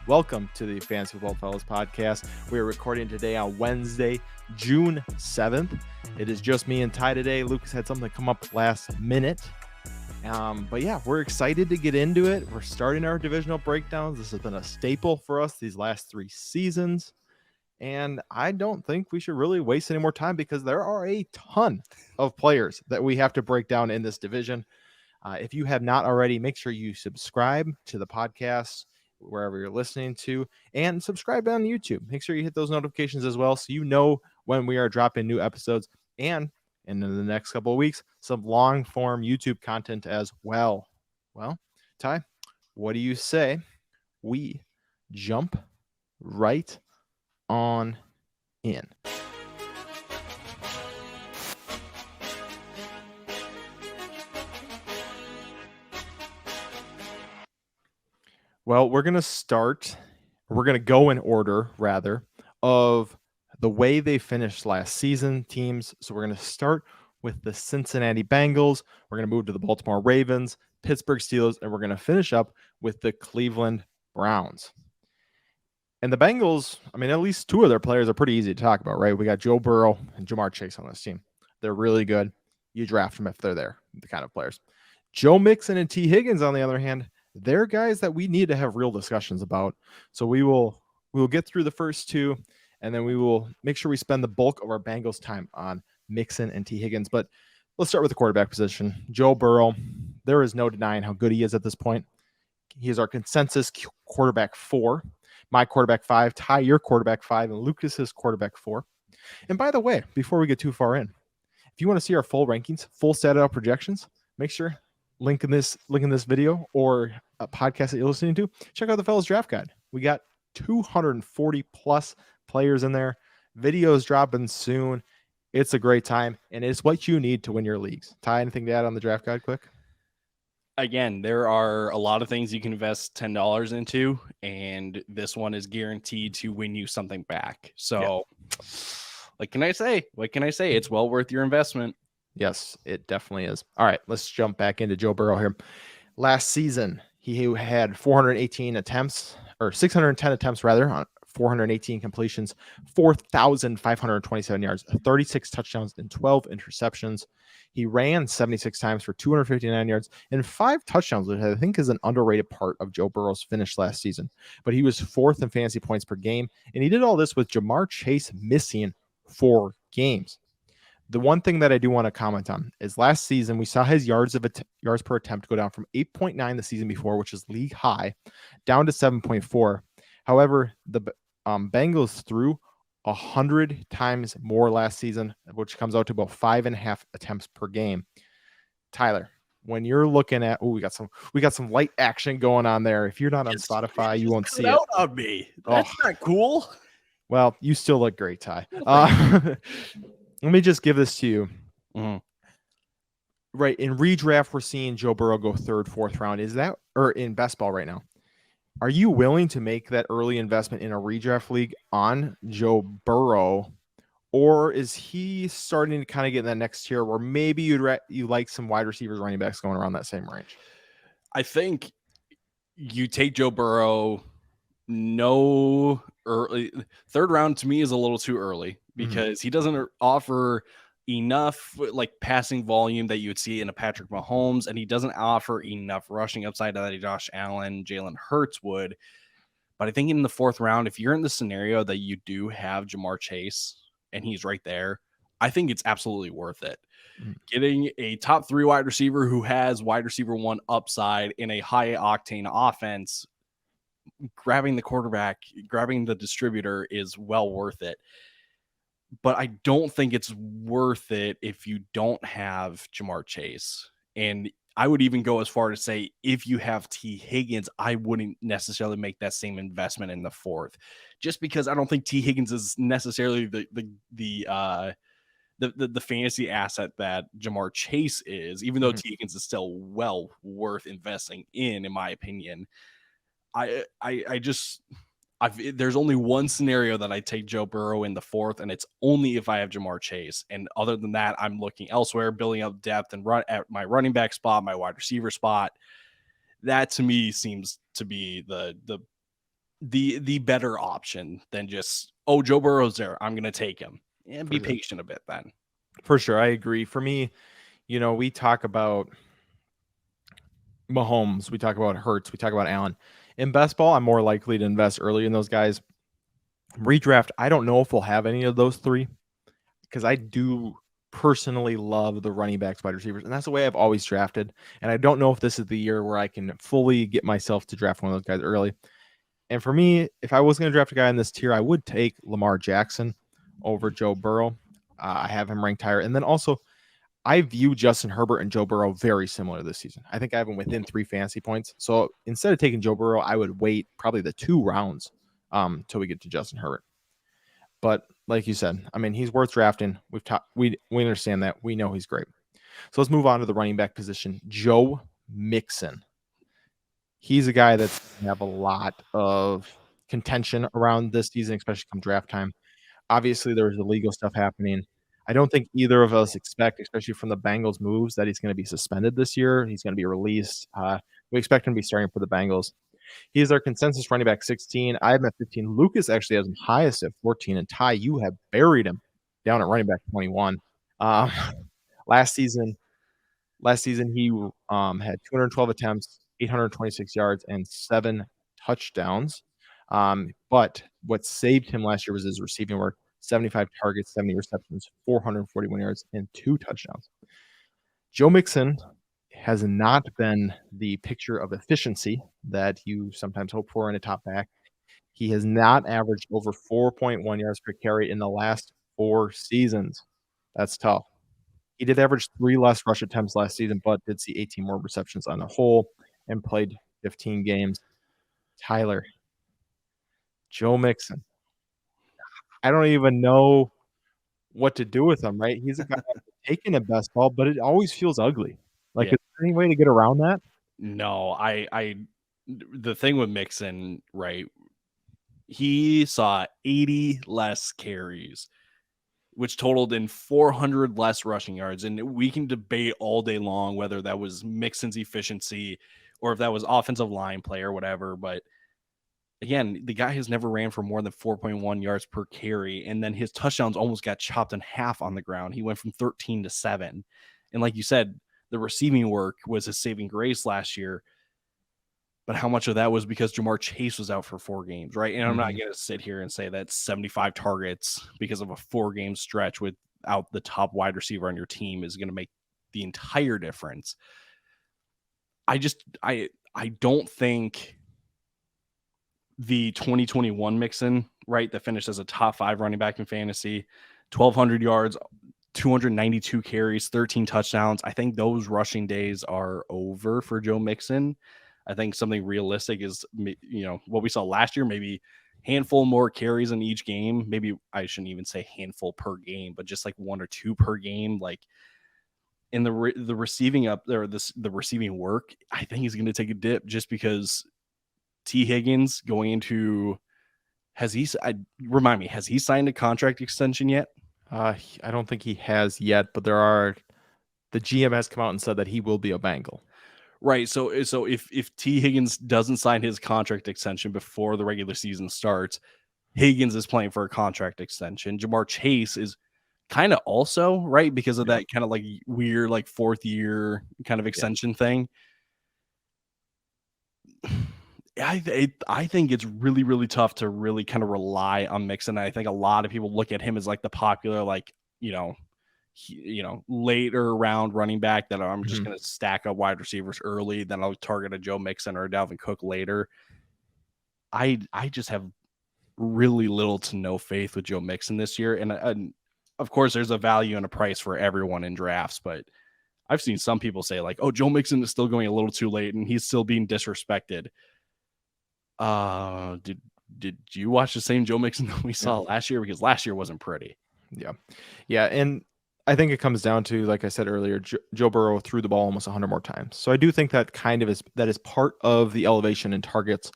Welcome to the Fantasy Football Fellas podcast. We are recording today on Wednesday, June 7th. It is just me and Ty today. Lucas had something come up last minute. But yeah, we're excited to get into it. We're starting our divisional breakdowns. This has been a staple for us these last 3 seasons. And I don't think we should really waste any more time because there are a ton of players that we have to break down in this division. If you have not already, make sure you subscribe to the podcast wherever you're listening to, and subscribe on YouTube. Make sure you hit those notifications as well so you know when we are dropping new episodes, and in the next couple of weeks, some long form YouTube content as well. Well, Ty, what do you say we jump right on in? Well, we're going to go in order, rather, of the way they finished last season teams. So we're going to start with the Cincinnati Bengals. We're going to move to the Baltimore Ravens, Pittsburgh Steelers, and we're going to finish up with the Cleveland Browns. And the Bengals, I mean, at least two of their players are pretty easy to talk about, right? We got Joe Burrow and Jamar Chase on this team. They're really good. You draft them if they're there, the kind of players. Joe Mixon and T. Higgins, on the other hand, they're guys that we need to have real discussions about. So we will get through the first two, and then we will make sure we spend the bulk of our Bengals time on Mixon and T. Higgins. But let's start with the quarterback position. Joe Burrow, there is no denying how good he is at this point. He is our consensus quarterback 4, my quarterback 5, Ty, your quarterback 5, and Lucas's quarterback 4. And by the way, before we get too far in, if you want to see our full rankings, full stat out projections, make sure link in this video or a podcast that you're listening to, check out the Fellas Draft Guide. We got 240 plus players in there. Videos dropping soon. It's a great time, and it's what you need to win your leagues. Ty, anything to add on the draft guide quick? Again, there are a lot of things you can invest $10 into, and this one is guaranteed to win you something back. So What can I say? It's well worth your investment. Yes, it definitely is. All right, let's jump back into Joe Burrow here. Last season, he had 418 attempts, or 610 attempts rather, on 418 completions, 4,527 yards, 36 touchdowns, and 12 interceptions. He ran 76 times for 259 yards and 5 touchdowns, which I think is an underrated part of Joe Burrow's finish last season. But he was 4th in fantasy points per game, and he did all this with Jamar Chase missing 4 games. The one thing that I do want to comment on is last season we saw his yards per attempt go down from 8.9 the season before, which is league high, down to 7.4. However, the Bengals threw 100 times more last season, which comes out to about 5.5 attempts per game. Tyler, when you're looking at, we got some light action going on there. If you're not on Spotify, you won't see it. On me. That's not cool. Well, you still look great, Ty. Let me just give this to you. Mm-hmm. Right, in redraft, we're seeing Joe Burrow go 3rd, 4th round. Is that, or in best ball right now? Are you willing to make that early investment in a redraft league on Joe Burrow, or is he starting to kind of get in that next tier where maybe you like some wide receivers, running backs going around that same range? I think you take Joe Burrow. No, early 3rd round to me is a little too early because he doesn't offer enough like passing volume that you would see in a Patrick Mahomes, and he doesn't offer enough rushing upside that Josh Allen, Jalen Hurts would. But I think in the 4th round, if you're in the scenario that you do have Jamar Chase and he's right there, I think it's absolutely worth it. Getting a top 3 wide receiver who has wide receiver 1 upside in a high octane offense, grabbing the quarterback, grabbing the distributor is well worth it. But I don't think it's worth it if you don't have Jamar Chase. And I would even go as far to say, if you have T. Higgins, I wouldn't necessarily make that same investment in the 4th, just because I don't think T. Higgins is necessarily the fantasy asset that Jamar Chase is, even though T. Higgins is still well worth investing in my opinion. There's only one scenario that I take Joe Burrow in the 4th, and it's only if I have Jamar Chase. And other than that, I'm looking elsewhere, building up depth and run at my running back spot, my wide receiver spot. That to me seems to be the the better option than just, oh, Joe Burrow's there, I'm gonna take him. And be For sure. patient a bit then. For sure, I agree. For me, we talk about Mahomes, we talk about Hurts, we talk about Allen. In best ball, I'm more likely to invest early in those guys. Redraft, I don't know if we'll have any of those three because I do personally love the running backs, wide receivers, and that's the way I've always drafted. And I don't know if this is the year where I can fully get myself to draft one of those guys early. And for me, if I was going to draft a guy in this tier, I would take Lamar Jackson over Joe Burrow. I have him ranked higher. And then also, I view Justin Herbert and Joe Burrow very similar this season. I think I have them within 3 fantasy points. So instead of taking Joe Burrow, I would wait probably the 2 rounds till we get to Justin Herbert. But like you said, I mean, he's worth drafting. We understand that. We know he's great. So let's move on to the running back position. Joe Mixon. He's a guy that's going to have a lot of contention around this season, especially come draft time. Obviously, there's illegal stuff happening. I don't think either of us expect, especially from the Bengals moves, that he's going to be suspended this year. He's going to be released. We expect him to be starting for the Bengals. He's our consensus running back 16. I have him at 15. Lucas actually has him highest at 14. And Ty, you have buried him down at running back 21. Last season he had 212 attempts, 826 yards, and 7 touchdowns. But what saved him last year was his receiving work. 75 targets, 70 receptions, 441 yards, and 2 touchdowns. Joe Mixon has not been the picture of efficiency that you sometimes hope for in a top back. He has not averaged over 4.1 yards per carry in the last 4 seasons. That's tough. He did average 3 less rush attempts last season, but did see 18 more receptions on the whole and played 15 games. Tyler, Joe Mixon. I don't even know what to do with him, right? He's a guy taking a best ball, but it always feels ugly. Like, Yeah. is there any way to get around that? No, the thing with Mixon, right? He saw 80 less carries, which totaled in 400 less rushing yards. And we can debate all day long whether that was Mixon's efficiency or if that was offensive line play or whatever. But again, the guy has never ran for more than 4.1 yards per carry. And then his touchdowns almost got chopped in half on the ground. He went from 13 to 7. And like you said, the receiving work was his saving grace last year. But how much of that was because Jamar Chase was out for 4 games, right? And I'm not going to sit here and say that 75 targets because of a 4-game stretch without the top wide receiver on your team is going to make the entire difference. I don't think the 2021 Mixon, right, that finished as a top 5 running back in fantasy, 1,200 yards, 292 carries, 13 touchdowns. I think those rushing days are over for Joe Mixon. I think something realistic is, what we saw last year, maybe handful more carries in each game. Maybe I shouldn't even say handful per game, but just like 1 or 2 per game. Like in the receiving up there, the receiving work, I think he's going to take a dip just because T. Higgins going into, remind me, has he signed a contract extension yet? I don't think he has yet, but the GM has come out and said that he will be a Bengal. Right. So if T. Higgins doesn't sign his contract extension before the regular season starts, Higgins is playing for a contract extension. Jamar Chase is kind of also, right, because of that kind of like weird, like 4th year kind of extension thing. I think it's really, really tough to really kind of rely on Mixon. I think a lot of people look at him as like the popular, like, later round running back that I'm just going to stack up wide receivers early. Then I'll target a Joe Mixon or a Dalvin Cook later. I just have really little to no faith with Joe Mixon this year. And of course, there's a value and a price for everyone in drafts, but I've seen some people say like, oh, Joe Mixon is still going a little too late and he's still being disrespected. Did you watch the same Joe Mixon that we saw last year? Because last year wasn't pretty. Yeah. And I think it comes down to, like I said earlier, Joe Burrow threw the ball almost 100 more times. So I do think that is part of the elevation in targets,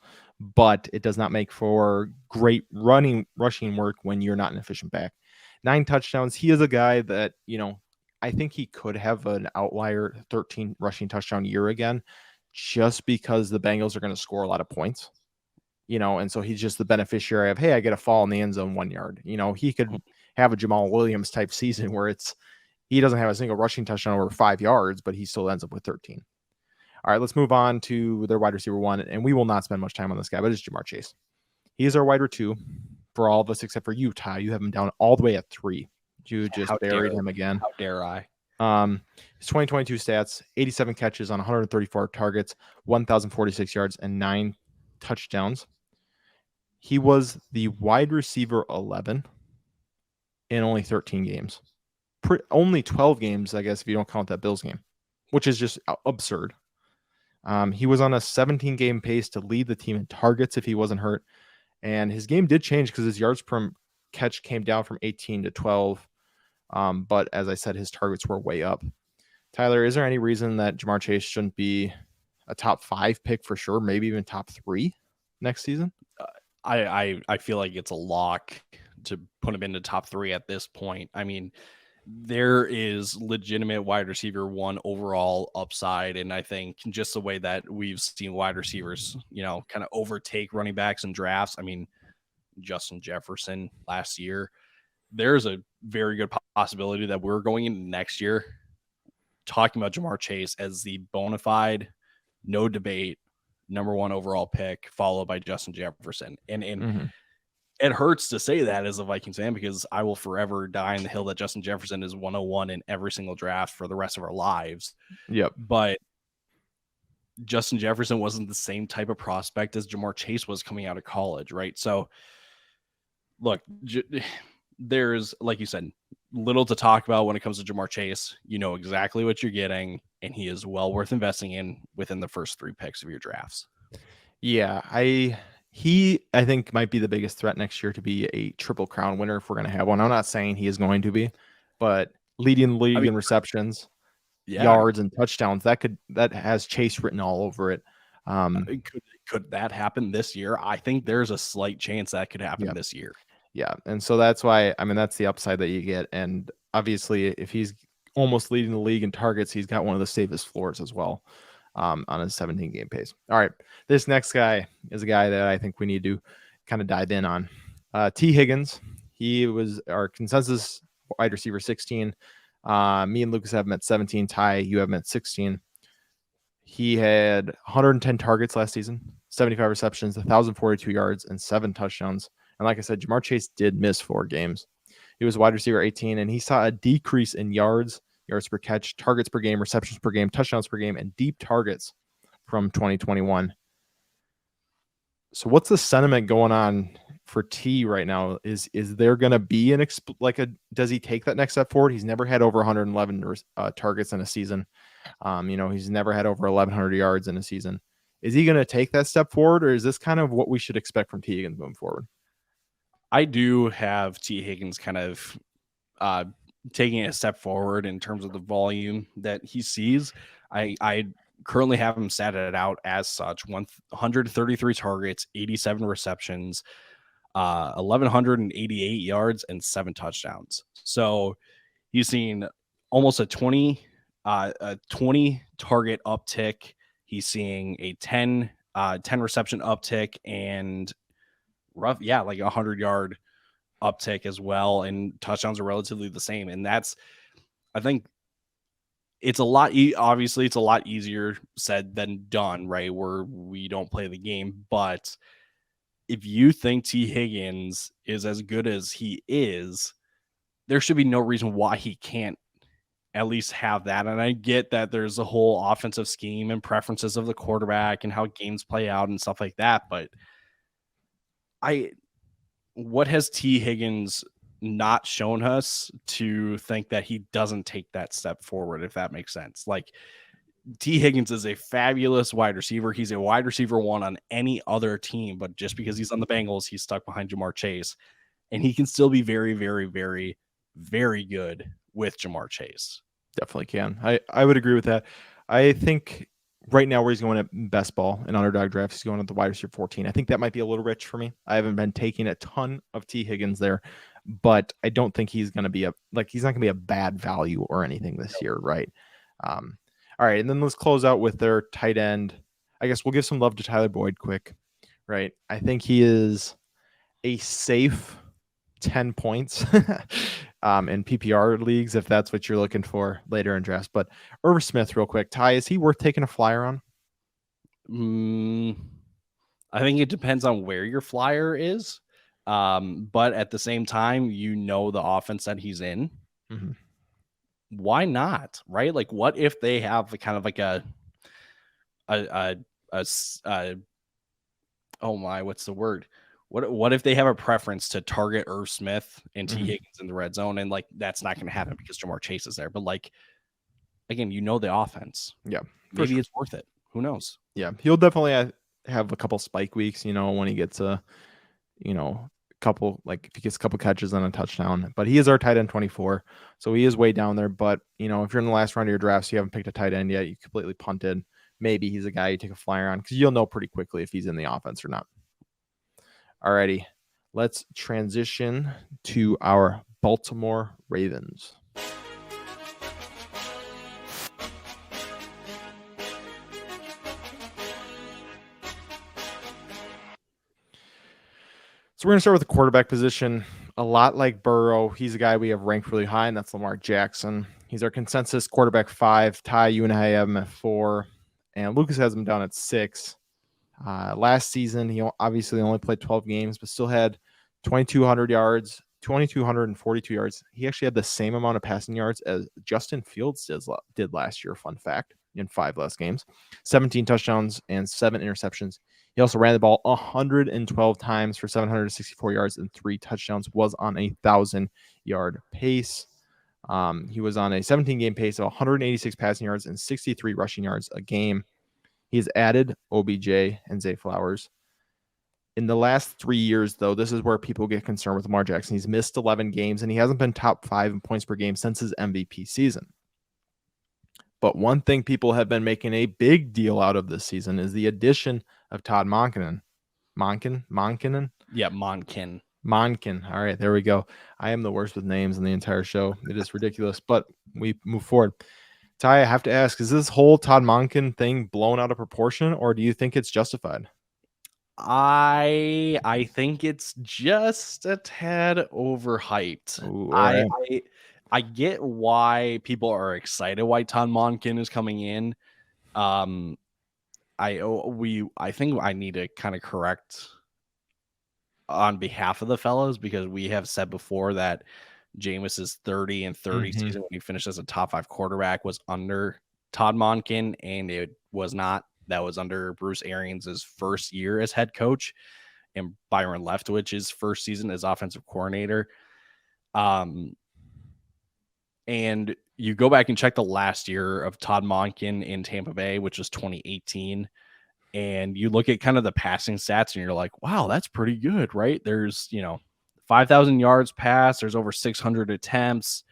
but it does not make for great rushing work when you're not an efficient back. 9 touchdowns. He is a guy that, I think he could have an outlier 13 rushing touchdown year again, just because the Bengals are going to score a lot of points. and so he's just the beneficiary of, hey, I get a fall in the end zone 1 yard. He could have a Jamal Williams type season where he doesn't have a single rushing touchdown over 5 yards, but he still ends up with 13. All right, let's move on to their wide receiver 1, and we will not spend much time on this guy, but it's Jamar Chase. He is our wide receiver 2 for all of us except for you, Ty. You have him down all the way at 3. You just buried him again. How dare I? His 2022 stats: 87 catches on 134 targets, 1,046 yards, and 9 touchdowns. He was the wide receiver 11 in only 13 games. Only 12 games, I guess, if you don't count that Bills game, which is just absurd. He was on a 17-game pace to lead the team in targets if he wasn't hurt. And his game did change because his yards per catch came down from 18 to 12. But as I said, his targets were way up. Tyler, is there any reason that Jamar Chase shouldn't be a top 5 pick for sure, maybe even top 3 next season? I feel like it's a lock to put him into top 3 at this point. I mean, there is legitimate wide receiver 1 overall upside. And I think just the way that we've seen wide receivers, kind of overtake running backs in drafts. I mean, Justin Jefferson last year, there's a very good possibility that we're going into next year talking about Jamar Chase as the bona fide, no debate, number 1 overall pick, followed by Justin Jefferson. And it hurts to say that as a Vikings fan, because I will forever die in the hill that Justin Jefferson is 101 in every single draft for the rest of our lives. Yep. But Justin Jefferson wasn't the same type of prospect as Jamar Chase was coming out of college, right? So, look, there's, like you said, little to talk about when it comes to Jamar Chase. You know exactly what you're getting, and he is well worth investing in within the first 3 picks of your drafts. Yeah, I think might be the biggest threat next year to be a Triple Crown winner if we're going to have one. I'm not saying he is going to be, but leading the league in receptions, yards, and touchdowns, that has Chase written all over it. Could that happen this year? I think there's a slight chance that could happen this year. Yeah, and so that's why, that's the upside that you get. And obviously, if he's almost leading the league in targets, he's got one of the safest floors as well. On a 17-game pace. All right, this next guy is a guy that I think we need to kind of dive in on. T. Higgins. He was our consensus wide receiver 16. Me and Lucas have him at 17. Ty, you have him at 16. He had 110 targets last season, 75 receptions, 1,042 yards, and 7 touchdowns. And like I said, Jamar Chase did miss 4 games. He was wide receiver 18, and he saw a decrease in yards per catch, targets per game, receptions per game, touchdowns per game, and deep targets from 2021. So what's the sentiment going on for T right now? Is there going to be does he take that next step forward? He's never had over 111 targets in a season. He's never had over 1,100 yards in a season. Is he going to take that step forward, or is this kind of what we should expect from T. Higgins moving forward? I do have T. Higgins kind of taking a step forward in terms of the volume that he sees. I currently have him statted out as such: 133 targets, 87 receptions, 1,188 yards, and 7 touchdowns. So he's seen almost a 20 target uptick. He's seeing a 10 reception uptick and like 100-yard uptick as well, and touchdowns are relatively the same. And that's, I think it's a lot obviously it's a lot easier said than done, right, where we don't play the game. But if you think T. Higgins is as good as he is, there should be no reason why he can't at least have that. And I get that there's a whole offensive scheme and preferences of the quarterback and how games play out and stuff like that, but what has T. Higgins not shown us to think that he doesn't take that step forward, if that makes sense? Like, T. Higgins is a fabulous wide receiver. He's a wide receiver 1 on any other team, but just because he's on the Bengals, he's stuck behind Jamar Chase, and he can still be very, very, very, very good with Jamar Chase. Definitely can. I would agree with that. I think right now where he's going at best ball in underdog drafts, he's going at the wide receiver 14. I think that might be a little rich for me. I haven't been taking a ton of T. Higgins there, but I don't think he's going to be he's not going to be a bad value or anything this year, right? All right, and then let's close out with their tight end. I guess we'll give some love to Tyler Boyd quick. right? I think he is a safe 10 points in PPR leagues, if that's what you're looking for later in drafts. But Irv Smith, real quick, Ty, is he worth taking a flyer on? I think it depends on where your flyer is. But at the same time, the offense that he's in. Mm-hmm. Why not? Right? Like, what if they have kind of like a oh my, what's the word? What if they have a preference to target Irv Smith and T. Higgins in the red zone, and like that's not going to happen because Jamar Chase is there. But like again, the offense. Yeah, maybe it's worth it. Who knows? Yeah, he'll definitely have a couple spike weeks. When he gets a couple, like if he gets a couple catches and a touchdown. But he is our tight end 24, so he is way down there. But if you're in the last round of your drafts, you haven't picked a tight end yet, you completely punted. Maybe he's a guy you take a flyer on because you'll know pretty quickly if he's in the offense or not. Alrighty, let's transition to our Baltimore Ravens. So we're going to start with the quarterback position. A lot like Burrow, he's a guy we have ranked really high, and that's Lamar Jackson. He's our consensus quarterback 5. Ty, you and I have him at 4, and Lucas has him down at 6. Last season, he obviously only played 12 games, but still had 2,200 yards, 2,242 yards. He actually had the same amount of passing yards as Justin Fields did last year, fun fact, in 5 less games. 17 touchdowns and 7 interceptions. He also ran the ball 112 times for 764 yards and 3 touchdowns, was on a 1,000-yard pace. He was on a 17-game pace of 186 passing yards and 63 rushing yards a game. He's added OBJ and Zay Flowers. In the last 3 years, though, this is where people get concerned with Lamar Jackson. He's missed 11 games, and he hasn't been top 5 in points per game since his MVP season. But one thing people have been making a big deal out of this season is the addition of Todd Monken. Monkinen? Yeah, Monken. All right, there we go. I am the worst with names in the entire show. It is ridiculous, but we move forward. Ty, I have to ask, is this whole Todd Monken thing blown out of proportion, or do you think it's justified? I think it's just a tad overhyped. Ooh, right. I get why people are excited why Todd Monken is coming in. I think I need to kind of correct on behalf of the fellows, because we have said before that Jameis's 30 and 30 season when he finished as a top 5 quarterback was under Todd Monken, and it was not. That was under Bruce Arians' first year as head coach and Byron Leftwich's first season as offensive coordinator. And you go back and check the last year of Todd Monken in Tampa Bay, which was 2018. And you look at kind of the passing stats and you're like, wow, that's pretty good, right? There's, 5,000 yards passed. There's over 600 attempts.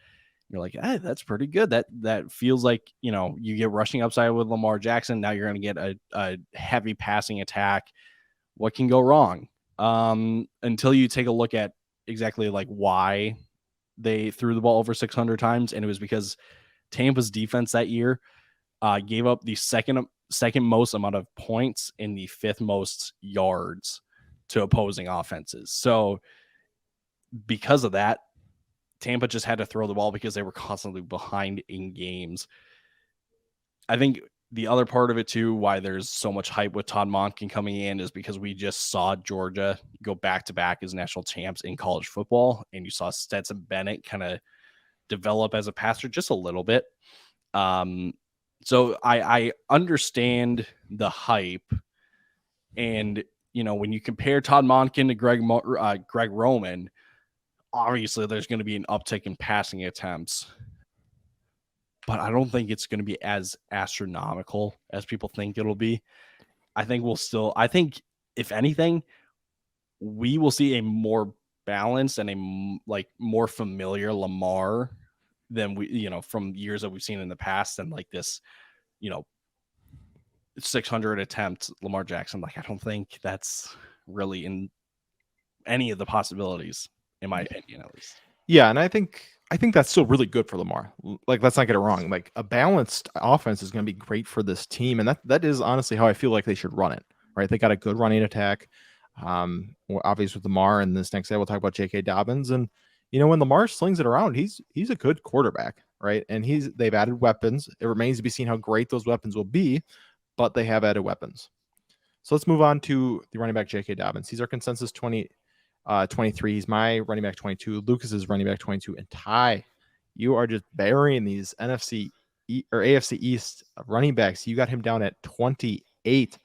You're like, hey, that's pretty good. That feels like, you get rushing upside with Lamar Jackson. Now you're going to get a heavy passing attack. What can go wrong? Until you take a look at exactly like why they threw the ball over 600 times. And it was because Tampa's defense that year gave up the second most amount of points and the 5th most yards to opposing offenses. So because of that, Tampa just had to throw the ball because they were constantly behind in games. I think the other part of it too, why there's so much hype with Todd Monken coming in, is because we just saw Georgia go back-to-back as national champs in college football, and you saw Stetson Bennett kind of develop as a passer just a little bit. So I understand the hype, and when you compare Todd Monken to Greg Roman, obviously there's going to be an uptick in passing attempts, but I don't think it's going to be as astronomical as people think it'll be. I think if anything, we will see a more balanced and a more familiar Lamar than we, from years that we've seen in the past, and like this, 600 attempts Lamar Jackson. Like, I don't think that's really in any of the possibilities, in my opinion, at least. Yeah, and I think that's still really good for Lamar. Like, let's not get it wrong. Like, a balanced offense is going to be great for this team, and that is honestly how I feel like they should run it. right? They got a good running attack. Obviously with Lamar, and this next day we'll talk about J.K. Dobbins. And when Lamar slings it around, he's a good quarterback, right? And they've added weapons. It remains to be seen how great those weapons will be, but they have added weapons. So let's move on to the running back J.K. Dobbins. He's our consensus 23. He's my running back 22. Lucas is running back 22. And Ty, you are just burying these AFC East running backs. You got him down at 28.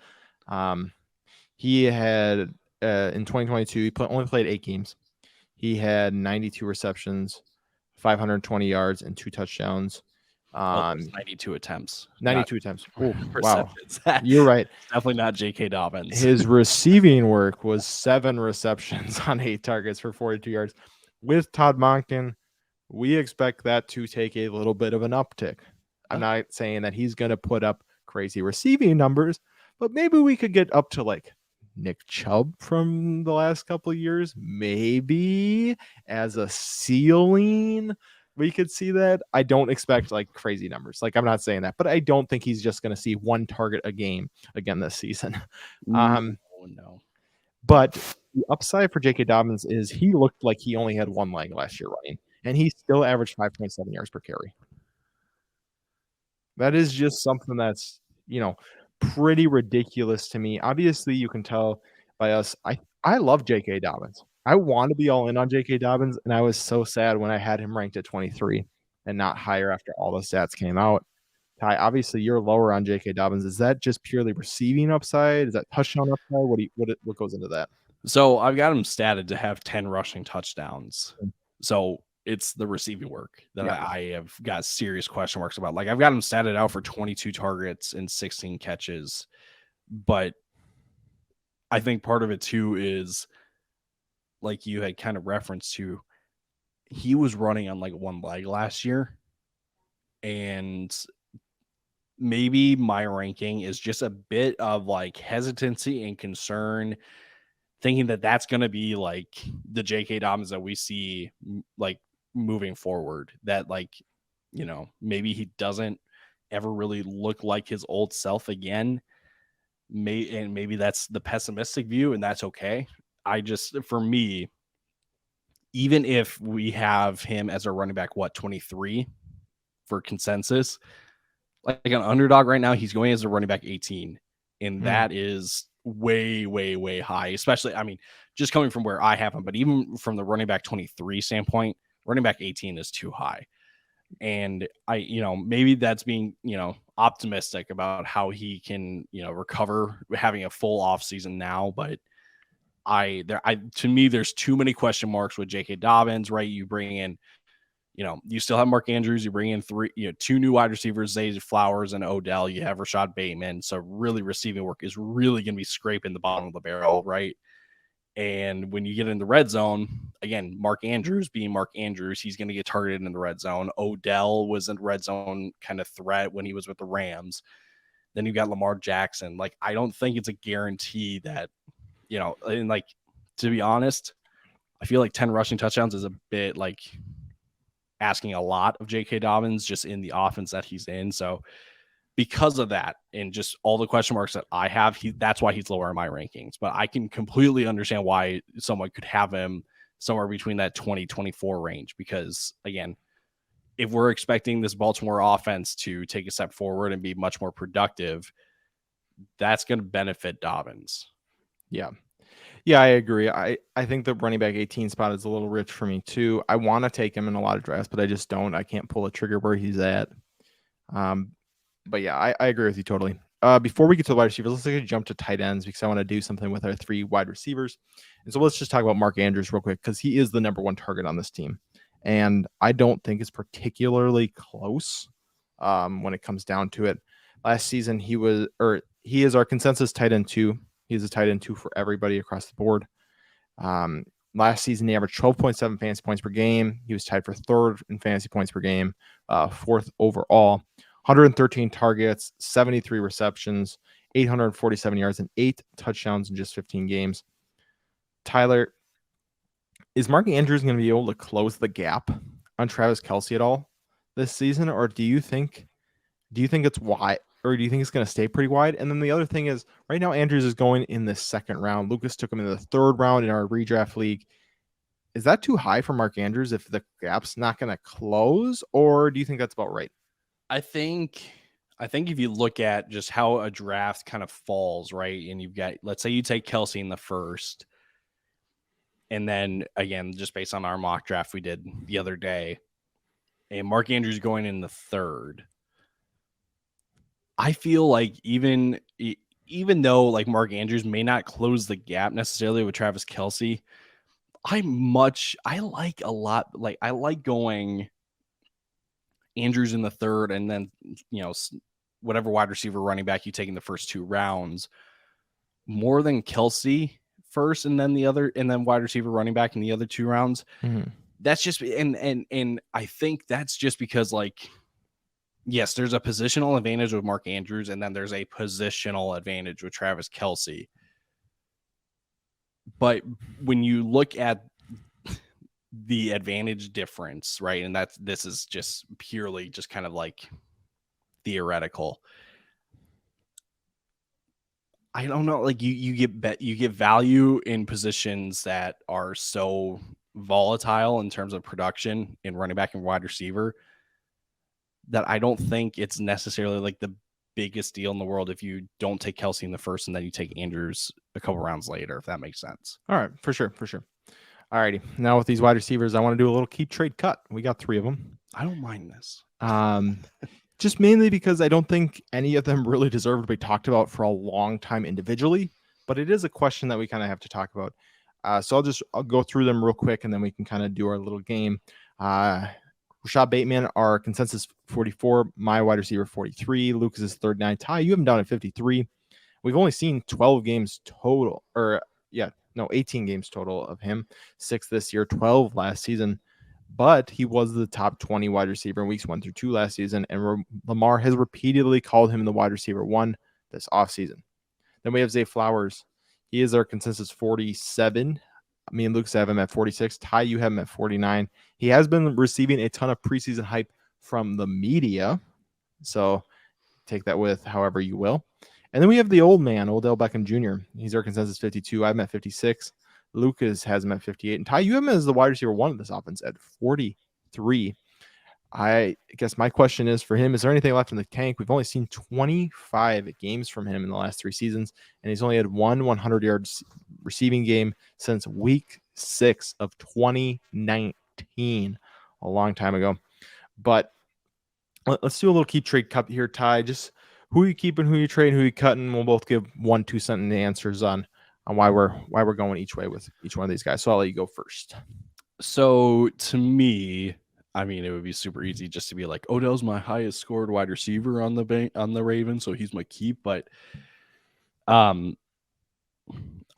He had in 2022, he only played 8 games. He had 92 receptions, 520 yards, and 2 touchdowns. 92 attempts. 92 attempts. Oh, wow. Receptions. You're right. Definitely not J.K. Dobbins. His receiving work was 7 receptions on 8 targets for 42 yards. With Todd Monken, we expect that to take a little bit of an uptick. I'm not saying that he's going to put up crazy receiving numbers, but maybe we could get up to like Nick Chubb from the last couple of years. Maybe as a ceiling, we could see that. I don't expect like crazy numbers. Like, I'm not saying that, but I don't think he's just going to see 1 target a game again this season. No. But the upside for J.K. Dobbins is he looked like he only had 1 leg last year running, and he still averaged 5.7 yards per carry. That is just something that's, pretty ridiculous to me. Obviously, you can tell by us. I love J.K. Dobbins. I want to be all in on J.K. Dobbins, and I was so sad when I had him ranked at 23 and not higher after all the stats came out. Ty, obviously you're lower on J.K. Dobbins. Is that just purely receiving upside? Is that touchdown upside? What goes into that? So I've got him statted to have 10 rushing touchdowns. So it's the receiving work that I have got serious question marks about. Like, I've got him statted out for 22 targets and 16 catches. But I think part of it too is, like you had kind of referenced to, he was running on like 1 leg last year. And maybe my ranking is just a bit of like hesitancy and concern, thinking that that's going to be like the J.K. Dobbins that we see like moving forward, that like, maybe he doesn't ever really look like his old self again. Maybe that's the pessimistic view, and that's okay. For me, even if we have him as a running back, 23 for consensus, like an underdog right now, he's going as a running back 18. And that is way, way, way high, especially, just coming from where I have him, but even from the running back 23 standpoint, running back 18 is too high. And maybe that's being, optimistic about how he can, recover having a full off season now. But to me, there's too many question marks with J.K. Dobbins, right? You bring in, you still have Mark Andrews. You bring in 2 new wide receivers, Zay Flowers and Odell. You have Rashad Bateman. So really receiving work is really going to be scraping the bottom of the barrel, right? And when you get in the red zone, again, Mark Andrews being Mark Andrews, he's going to get targeted in the red zone. Odell was in red zone kind of threat when he was with the Rams. Then you got Lamar Jackson. Like, I don't think it's a guarantee that, and like, to be honest, I feel like 10 rushing touchdowns is a bit like asking a lot of J.K. Dobbins just in the offense that he's in. So because of that and just all the question marks that I have, that's why he's lower in my rankings. But I can completely understand why someone could have him somewhere between that 20-24 range. Because, again, if we're expecting this Baltimore offense to take a step forward and be much more productive, that's going to benefit Dobbins. Yeah. Yeah, I agree. I think the running back 18 spot is a little rich for me too. I want to take him in a lot of drafts, but I just don't. I can't pull a trigger where he's at. But yeah, I agree with you totally. Before we get to the wide receivers, let's jump to tight ends because I want to do something with our 3 wide receivers. And so let's just talk about Mark Andrews real quick because he is the number 1 target on this team. And I don't think it's particularly close when it comes down to it. Last season, he is our consensus tight end 2. He's a tight end 2 for everybody across the board. Last season, he averaged 12.7 fantasy points per game. He was tied for 3rd in fantasy points per game, 4th overall. 113 targets, 73 receptions, 847 yards, and 8 touchdowns in just 15 games. Tyler, is Mark Andrews going to be able to close the gap on Travis Kelce at all this season, or do you think it's why, or do you think it's going to stay pretty wide? And then the other thing is, right now Andrews is going in the second round. Lucas took him in the third round in our redraft league. Is that too high for Mark Andrews if the gap's not going to close, or do you think that's about right? I think if you look at just how a draft kind of falls, right, and you've got, let's say you take Kelsey in the first, and then again, just based on our mock draft we did the other day, and Mark Andrews going in the third, I feel like even though like Mark Andrews may not close the gap necessarily with Travis Kelsey, I like going Andrews in the third, and then whatever wide receiver running back you take in the first 2 rounds, more than Kelsey first, and then wide receiver running back in the other 2 rounds. Mm-hmm. That's just and I think that's just because, like, yes, there's a positional advantage with Mark Andrews, and then there's a positional advantage with Travis Kelsey. But when you look at the advantage difference, right, and this is just purely just kind of like theoretical. I don't know, like you get value in positions that are so volatile in terms of production in running back and wide receiver that I don't think it's necessarily like the biggest deal in the world if you don't take Kelsey in the first and then you take Andrews a couple rounds later, if that makes sense. All right, for sure. All righty. Now with these wide receivers, I want to do a little keep trade cut. We got 3 of them. I don't mind this. Just mainly because I don't think any of them really deserve to be talked about for a long time individually, but it is a question that we kind of have to talk about. So I'll go through them real quick, and then we can kind of do our little game. Rashad Bateman, our consensus 44, my wide receiver 43, Lucas's 39. Ty, you have him down at 53. We've only seen 12 games total, 18 games total of him, 6 this year, 12 last season. But he was the top 20 wide receiver in weeks 1 through 2 last season, and Lamar has repeatedly called him the wide receiver 1 this offseason. Then we have Zay Flowers. He is our consensus 47. Me and Lucas have him at 46. Ty, you have him at 49. He has been receiving a ton of preseason hype from the media, so take that with however you will. And then we have the old man, Odell Beckham Jr. He's our consensus 52. I have him at 56. Lucas has him at 58. And Ty, you have him as the wide receiver 1 of this offense at 43. I guess my question is for him, is there anything left in the tank? We've only seen 25 games from him in the last 3 seasons, and he's only had 1 100-yard receiving game since week 6 of 2019, a long time ago. But let's do a little keep trade cup here, Ty. Just who you keeping, who you trading, who you cutting. We'll both give 1-2 sentence answers on why we're going each way with each one of these guys. So I'll let you go first. So to me, I mean, it would be super easy just to be like, Odell's my highest scored wide receiver on the Ravens, so he's my keep. But I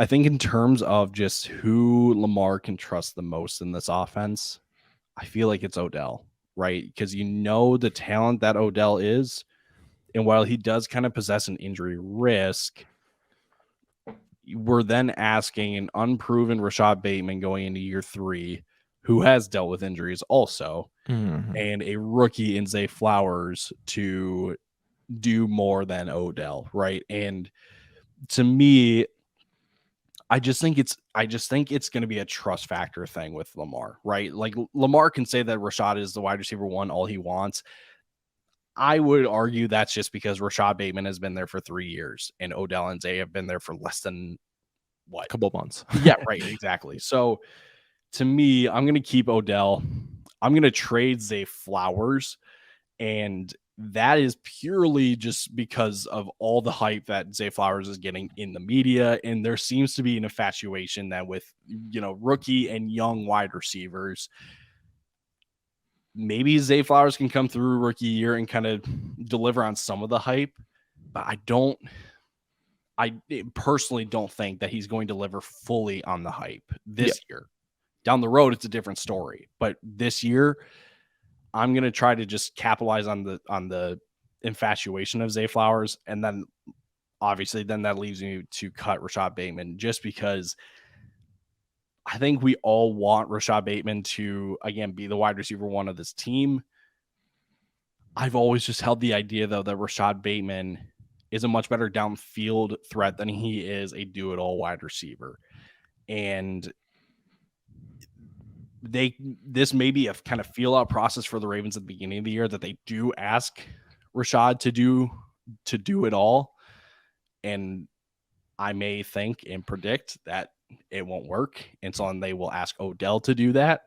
think in terms of just who Lamar can trust the most in this offense, I feel like it's Odell, right? Because you know the talent that Odell is, and while he does kind of possess an injury risk, we're then asking an unproven Rashad Bateman going into year 3, who has dealt with injuries also, and a rookie in Zay Flowers to do more than Odell, right? And to me, I just think it's going to be a trust factor thing with Lamar, right? Like Lamar can say that Rashad is the wide receiver 1 all he wants. I would argue that's just because Rashad Bateman has been there for 3 years and Odell and Zay have been there for less than a couple months. Yeah, right. Exactly. So to me, I'm going to keep Odell. I'm going to trade Zay Flowers. And that is purely just because of all the hype that Zay Flowers is getting in the media. And there seems to be an infatuation that with, rookie and young wide receivers, maybe Zay Flowers can come through rookie year and kind of deliver on some of the hype, but I personally don't think that he's going to deliver fully on the hype this year. Down the road, it's a different story, but this year I'm going to try to just capitalize on the infatuation of Zay Flowers. And then obviously then that leaves me to cut Rashad Bateman, just because I think we all want Rashad Bateman to, again, be the wide receiver 1 of this team. I've always just held the idea, though, that Rashad Bateman is a much better downfield threat than he is a do-it-all wide receiver. And this may be a kind of feel-out process for the Ravens at the beginning of the year, that they do ask Rashad to do it all. And I may think and predict that it won't work. And so they will ask Odell to do that.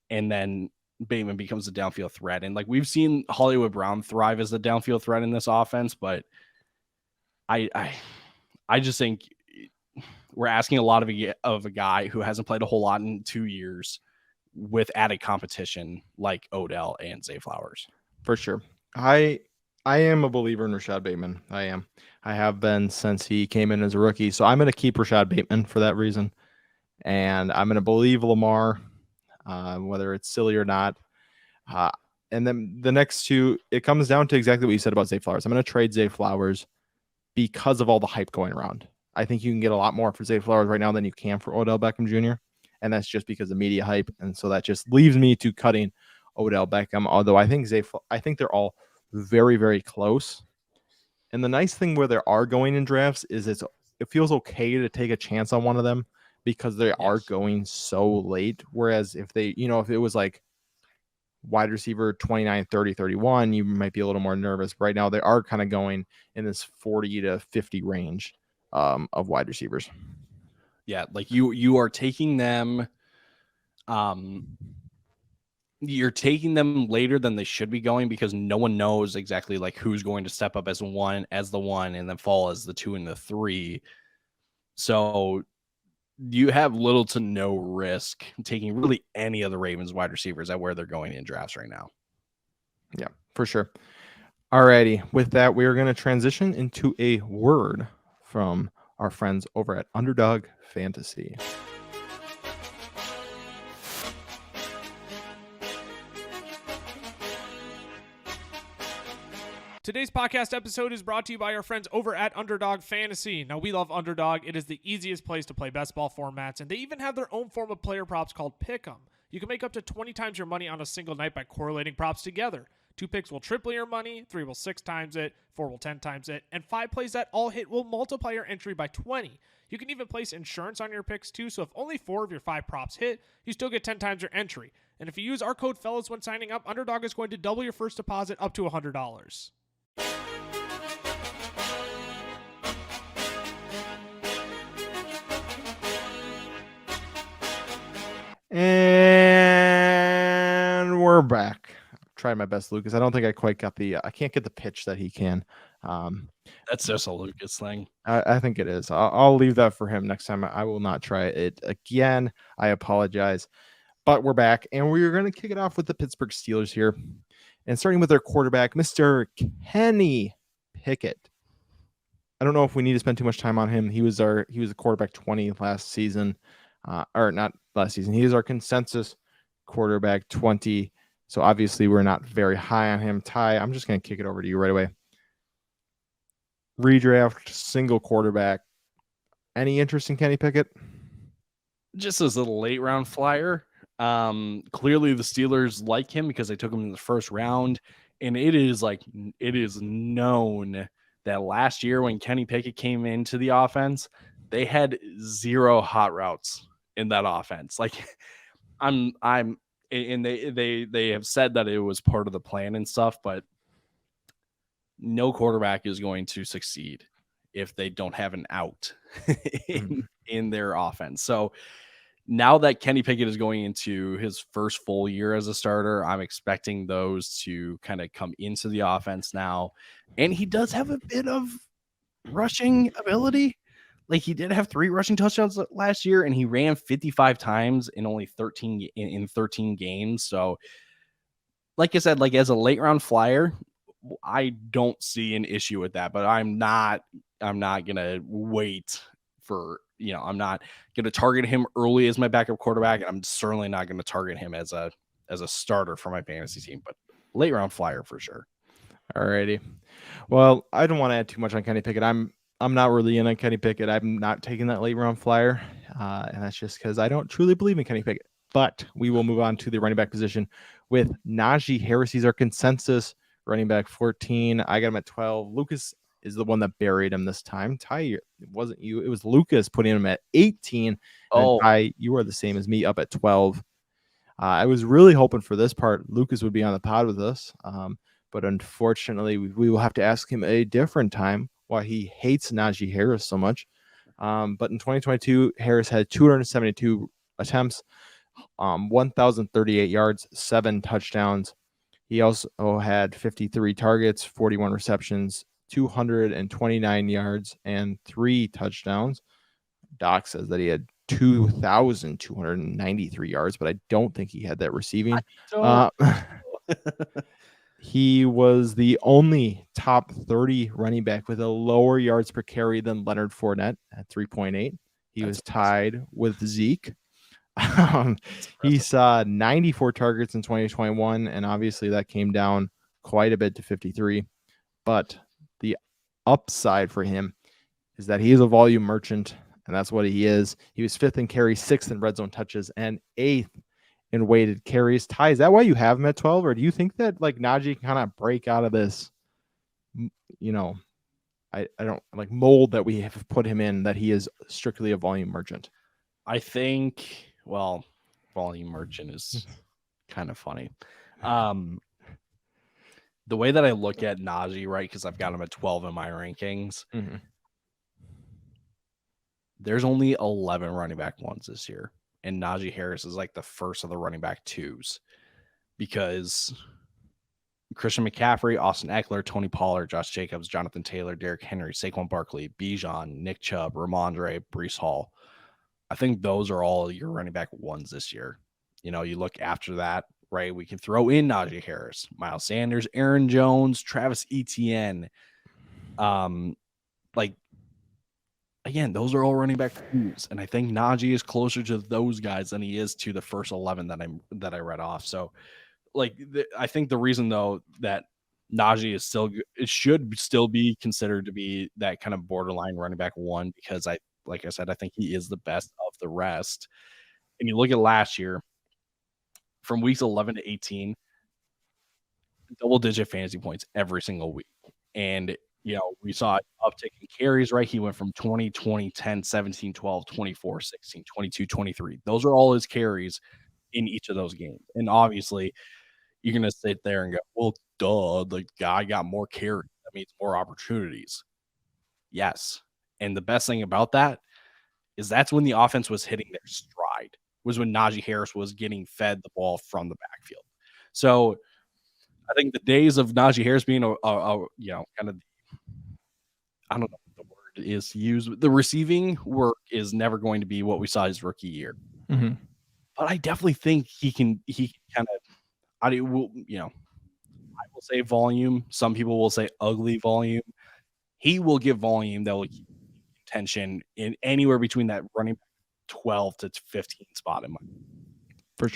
And then Bateman becomes a downfield threat. And like we've seen Hollywood Brown thrive as a downfield threat in this offense, but I just think we're asking a lot of a guy who hasn't played a whole lot in 2 years with added competition like Odell and Zay Flowers. For sure. I am a believer in Rashad Bateman. I am. I have been since he came in as a rookie. So I'm going to keep Rashad Bateman for that reason. And I'm going to believe Lamar, whether it's silly or not. And then the next two, it comes down to exactly what you said about Zay Flowers. I'm going to trade Zay Flowers because of all the hype going around. I think you can get a lot more for Zay Flowers right now than you can for Odell Beckham Jr. And that's just because of media hype. And so that just leaves me to cutting Odell Beckham. Although I think they're all very, very close. And the nice thing where there are going in drafts is it feels okay to take a chance on one of them because they are going so late. Whereas if if it was like wide receiver 29, 30, 31, you might be a little more nervous. Right now, they are kind of going in this 40 to 50 range of wide receivers. Yeah, like you are taking them you're taking them later than they should be going because no one knows exactly like who's going to step up as the one and then fall as the 2 and the 3. So you have little to no risk taking really any of the Ravens wide receivers at where they're going in drafts right now. Yeah, for sure. Alrighty, with that, we are going to transition into a word from our friends over at Underdog Fantasy. Today's podcast episode is brought to you by our friends over at Underdog Fantasy. Now, we love Underdog. It is the easiest place to play best ball formats, and they even have their own form of player props called Pick'em. You can make up to 20 times your money on a single night by correlating props together. 2 picks will triple your money, 3 will 6 times it, 4 will 10 times it, and 5 plays that all hit will multiply your entry by 20. You can even place insurance on your picks too, so if only 4 of your 5 props hit, you still get 10 times your entry. And if you use our code FELLAS when signing up, Underdog is going to double your first deposit up to $100. And we're back. Tried my best, Lucas. I don't think I quite got I can't get the pitch that he can. That's just a Lucas thing. I think it is. I'll leave that for him next time. I will not try it again. I apologize. But we're back, and we're going to kick it off with the Pittsburgh Steelers here. And starting with their quarterback, Mr. Kenny Pickett. I don't know if we need to spend too much time on him. He was a quarterback 20 last season. Or not last season. He is our consensus quarterback 20. So obviously we're not very high on him. Ty, I'm just going to kick it over to you right away. Redraft, single quarterback. Any interest in Kenny Pickett? Just as a late round flyer. Clearly the Steelers like him because they took him in the first round. And it is known that last year when Kenny Pickett came into the offense, they had 0 hot routes in that offense. Like and they have said that it was part of the plan and stuff, but no quarterback is going to succeed if they don't have an out in their offense. So now that Kenny Pickett is going into his first full year as a starter, I'm expecting those to kind of come into the offense now. And he does have a bit of rushing ability. Like he did have 3 rushing touchdowns last year, and he ran 55 times in only 13 games. So, like I said, like as a late round flyer, I don't see an issue with that. But I'm not gonna wait for I'm not gonna target him early as my backup quarterback. I'm certainly not gonna target him as a starter for my fantasy team. But late round flyer for sure. Alrighty. Well, I don't want to add too much on Kenny Pickett. I'm not really in on Kenny Pickett. I'm not taking that late round flyer, and that's just because I don't truly believe in Kenny Pickett. But we will move on to the running back position with Najee Harris. He's our consensus running back 14. I got him at 12. Lucas is the one that buried him this time. Ty, it wasn't you. It was Lucas putting him at 18. And Ty, you are the same as me, up at 12. I was really hoping for this part Lucas would be on the pod with us, but unfortunately, we will have to ask him a different time why he hates Najee Harris so much. But in 2022, Harris had 272 attempts, 1,038 yards, 7 touchdowns. He also had 53 targets, 41 receptions, 229 yards, and 3 touchdowns. Doc says that he had 2,293 yards, but I don't think he had that receiving. He was the only top 30 running back with a lower yards per carry than Leonard Fournette at 3.8. He was tied with Zeke. He saw 94 targets in 2021, and obviously that came down quite a bit to 53. But the upside for him is that he is a volume merchant, and that's what he is. He was 5th in carries, 6th in red zone touches, and 8th in weighted carries. Ty, is that why you have him at 12, or do you think that like Najee can kind of break out of this, I don't like mold that we have put him in, that he is strictly a volume merchant? I think, well, volume merchant is kind of funny. The way that I look at Najee, right, because I've got him at 12 in my rankings, there's only 11 running back 1s this year. And Najee Harris is like the first of the running back 2s, because Christian McCaffrey, Austin Eckler, Tony Pollard, Josh Jacobs, Jonathan Taylor, Derrick Henry, Saquon Barkley, Bijan, Nick Chubb, Ramondre, Breece Hall. I think those are all your running back 1s this year. You look after that, right? We can throw in Najee Harris, Miles Sanders, Aaron Jones, Travis Etienne. Again, those are all running back 2s, and I think Najee is closer to those guys than he is to the first 11 that I read off. So, I think the reason though that Najee is it should still be considered to be that kind of borderline running back 1, because like I said, I think he is the best of the rest. And you look at last year, from weeks 11 to 18, double-digit fantasy points every single week. And, we saw an uptick in carries, right? He went from 20, 20, 10, 17, 12, 24, 16, 22, 23. Those are all his carries in each of those games. And obviously, you're going to sit there and go, well, duh, the guy got more carries. That means more opportunities. Yes. And the best thing about that is that's when the offense was hitting their stride, was when Najee Harris was getting fed the ball from the backfield. So I think the days of Najee Harris being kind of, I don't know what the word is to use. The receiving work is never going to be what we saw his rookie year. Mm-hmm. But I definitely think he can kind of, I will say volume. Some people will say ugly volume. He will give volume that will keep tension in anywhere between that running 12 to 15 spot in my. For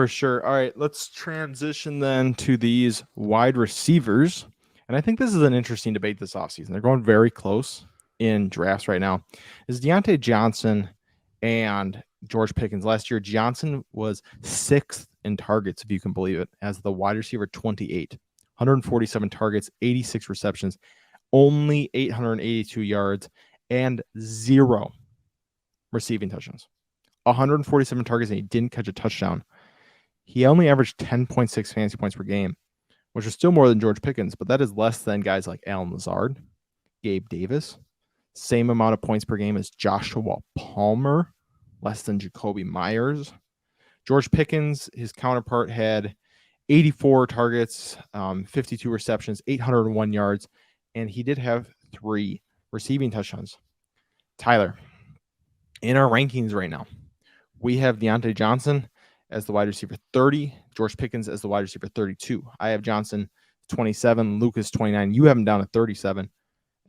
sure. All right, let's transition then to these wide receivers. And I think this is an interesting debate this offseason. They're going very close in drafts right now. Is Deontay Johnson and George Pickens. Last year, Johnson was 6th in targets, if you can believe it, as the wide receiver 28. 147 targets, 86 receptions, only 882 yards, and 0 receiving touchdowns. 147 targets, and he didn't catch a touchdown. He only averaged 10.6 fantasy points per game, which is still more than George Pickens, but that is less than guys like Allen Lazard, Gabe Davis, same amount of points per game as Joshua Palmer, less than Jacoby Myers. George Pickens, his counterpart, had 84 targets, 52 receptions, 801 yards, and he did have 3 receiving touchdowns. Tyler, in our rankings right now, we have Deontay Johnson as the wide receiver 30, George Pickens as the wide receiver 32. I have Johnson 27, Lucas 29. You have him down at 37.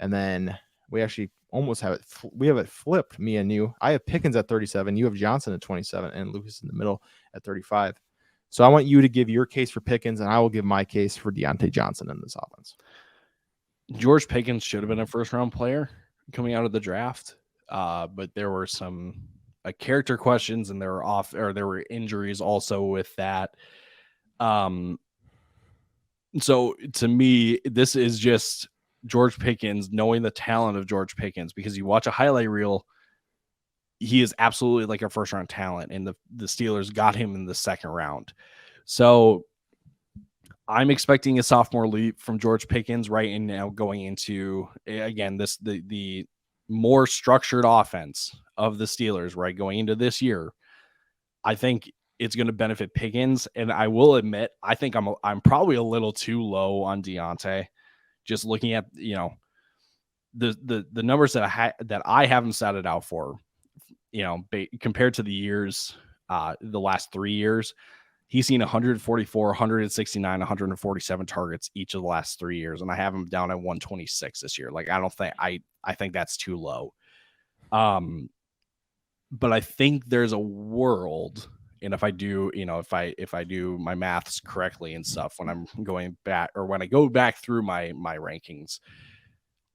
And then we actually almost have it. We have it flipped, me and you. I have Pickens at 37. You have Johnson at 27 and Lucas in the middle at 35. So I want you to give your case for Pickens, and I will give my case for Deontay Johnson in this offense. George Pickens should have been a first-round player coming out of the draft, but there were some character questions, and there were injuries also with that. So to me, this is just George Pickens, knowing the talent of George Pickens, because you watch a highlight reel, he is absolutely like a first round talent, and the Steelers got him in the second round. So I'm expecting a sophomore leap from George Pickens right in now, going into, again, the more structured offense of the Steelers, right, going into this year. I think it's going to benefit Pickens, and I will admit, I think I'm probably a little too low on Deontay. Just looking at, you know, the numbers that I haven't set it out for, you know, compared to the years, the last 3 years, he's seen 144, 169, 147 targets each of the last 3 years, and I have him down at 126 this year. Like, I think that's too low. But I think there's a world, and if I do, you know, if I do my maths correctly and stuff, when I'm going back, or when I go back through my rankings,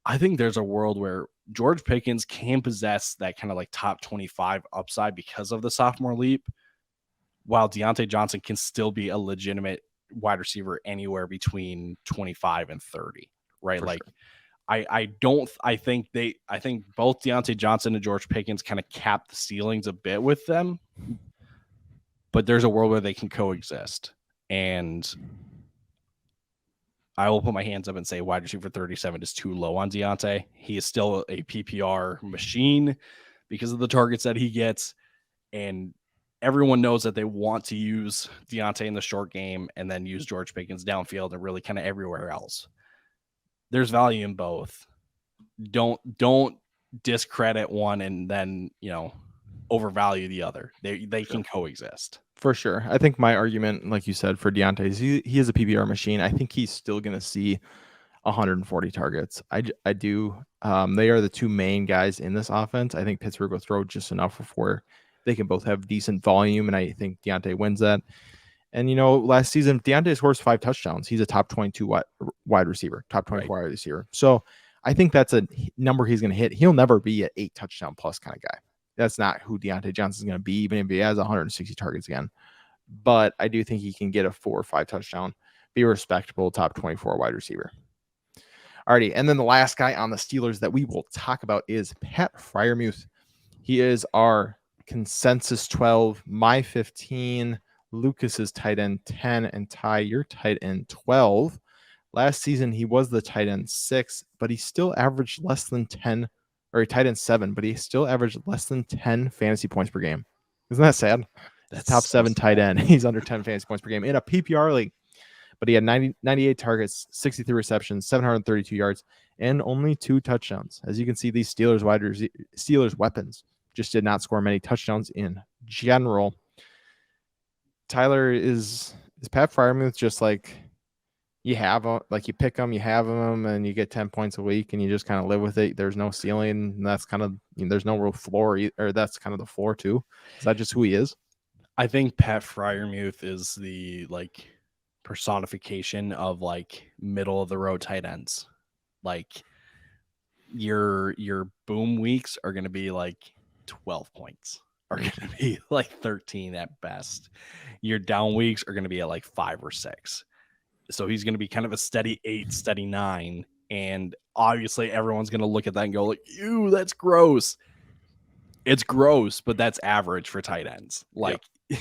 I think there's a world where George Pickens can possess that kind of like top 25 upside because of the sophomore leap, while Deontay Johnson can still be a legitimate wide receiver anywhere between 25 and 30, right? For like sure. I think both Deontay Johnson and George Pickens kind of cap the ceilings a bit with them, but there's a world where they can coexist. And I will put my hands up and say wide receiver 37 is too low on Deontay. He is still a PPR machine because of the targets that he gets. And everyone knows that they want to use Deontay in the short game and then use George Pickens downfield and really kind of everywhere else. There's value in both. Don't discredit one and then, you know, overvalue the other. They can coexist. For sure. I think my argument, like you said, for Deontay is he is a PPR machine. I think he's still going to see 140 targets. I do. They are the two main guys in this offense. I think Pittsburgh will throw just enough before they can both have decent volume, and I think Deontay wins that. And, you know, last season, Deontay scores 5 touchdowns. He's a top 22 wide receiver, top 24 wide receiver. So I think that's a number he's going to hit. He'll never be an 8 touchdown plus kind of guy. That's not who Deontay Johnson is going to be, even if he has 160 targets again. But I do think he can get a 4 or 5 touchdown, be a respectable top 24 wide receiver. Alrighty, and then the last guy on the Steelers that we will talk about is Pat Freiermuth. He is our consensus 12, my 15, Lucas's tight end 10, and Ty, your tight end 12. Last season, he was the tight end 6, but he still averaged less than 10, or tight end 7, but he still averaged less than 10 fantasy points per game. Isn't that sad? That's top 7 tight end. He's under 10 fantasy points per game in a PPR league. But he had 98 targets, 63 receptions, 732 yards, and only 2 touchdowns. As you can see, these Steelers weapons just did not score many touchdowns in general. Tyler, is Pat Freiermuth just like you have like you pick them, you have them, and you get 10 points a week, and you just kind of live with it? There's no ceiling, and that's kind of, you know, there's no real floor, or that's kind of the floor too. Is that just who he is? I think Pat Freiermuth is the like personification of like middle of the road tight ends. Like your boom weeks are going to be like 12 points, are going to be like 13 at best. Your down weeks are going to be at like 5 or 6. So he's going to be kind of a steady 8, steady 9. And obviously everyone's going to look at that and go like, ew, that's gross. It's gross, but that's average for tight ends. Like, yep.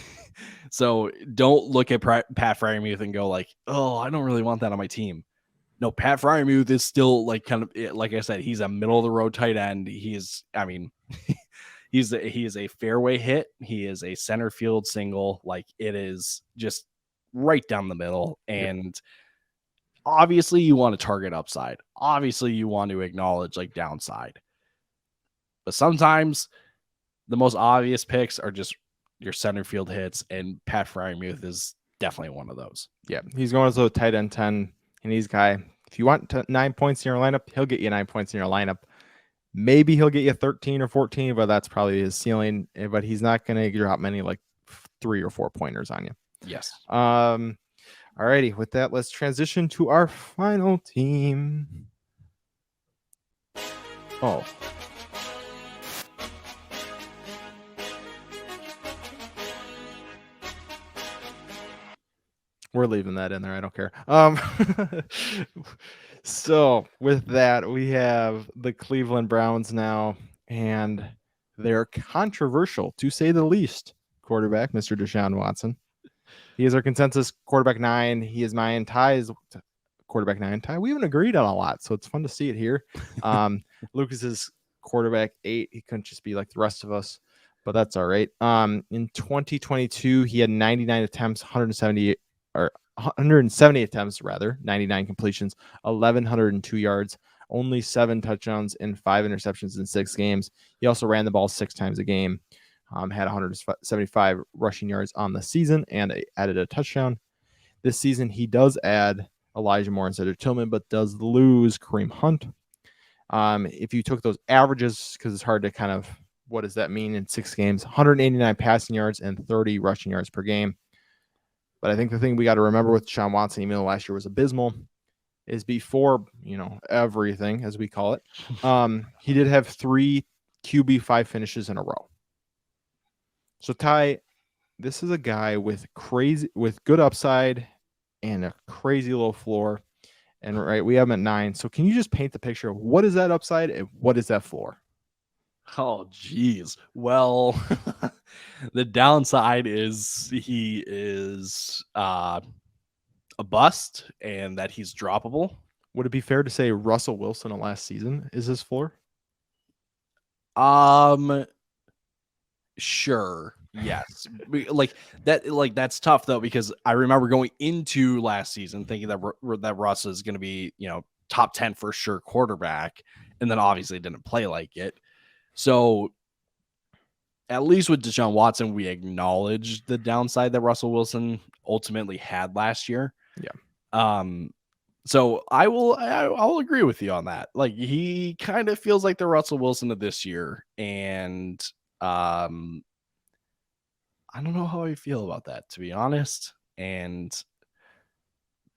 So don't look at Pat Freiermuth and go like, oh, I don't really want that on my team. No, Pat Freiermuth is still like kind of, like I said, he's a middle of the road tight end. He is a fairway hit. He is a center field single. Like, it is just right down the middle. And obviously you want to target upside. Obviously you want to acknowledge like downside. But sometimes the most obvious picks are just your center field hits, and Pat Freiermuth is definitely one of those. Yeah, he's going as a tight end 10, and he's guy. If you want 9 points in your lineup, he'll get you 9 points in your lineup. Maybe he'll get you 13 or 14, but that's probably his ceiling. But he's not going to drop many like 3 or 4 pointers on you. Yes. Alrighty, with that, let's transition to our final team. Oh. We're leaving that in there. I don't care. So with that, we have the Cleveland Browns now, and they're controversial to say the least. Quarterback, Mr. Deshaun Watson. He is our consensus quarterback 9. He is mine. Ty is quarterback 9. Ty, we haven't agreed on a lot, so it's fun to see it here. Lucas is quarterback 8. He couldn't just be like the rest of us, but that's all right. In 2022, he had 99 attempts, 170 attempts, 99 completions, 1,102 yards, only 7 touchdowns and 5 interceptions in 6 games. He also ran the ball 6 times a game, had 175 rushing yards on the season, and added a touchdown. This season, he does add Elijah Moore instead of Tillman, but does lose Kareem Hunt. If you took those averages, because it's hard to kind of, what does that mean in 6 games? 189 passing yards and 30 rushing yards per game. But I think the thing we got to remember with Deshaun Watson, even though last year was abysmal, is before, everything, as we call it, he did have 3 QB5 finishes in a row. So Ty, this is a guy with good upside and a crazy low floor. And right, we have him at 9. So can you just paint the picture of what is that upside and what is that floor? Oh, geez. Well, the downside is he is a bust and that he's droppable. Would it be fair to say Russell Wilson of last season is his floor? Sure. Yes. That's tough though, because I remember going into last season thinking that Russ is going to be, top 10 for sure quarterback, and then obviously didn't play like it. So at least with Deshaun Watson, we acknowledge the downside that Russell Wilson ultimately had last year. Yeah. So I'll agree with you on that. Like, he kind of feels like the Russell Wilson of this year, and I don't know how I feel about that, to be honest. And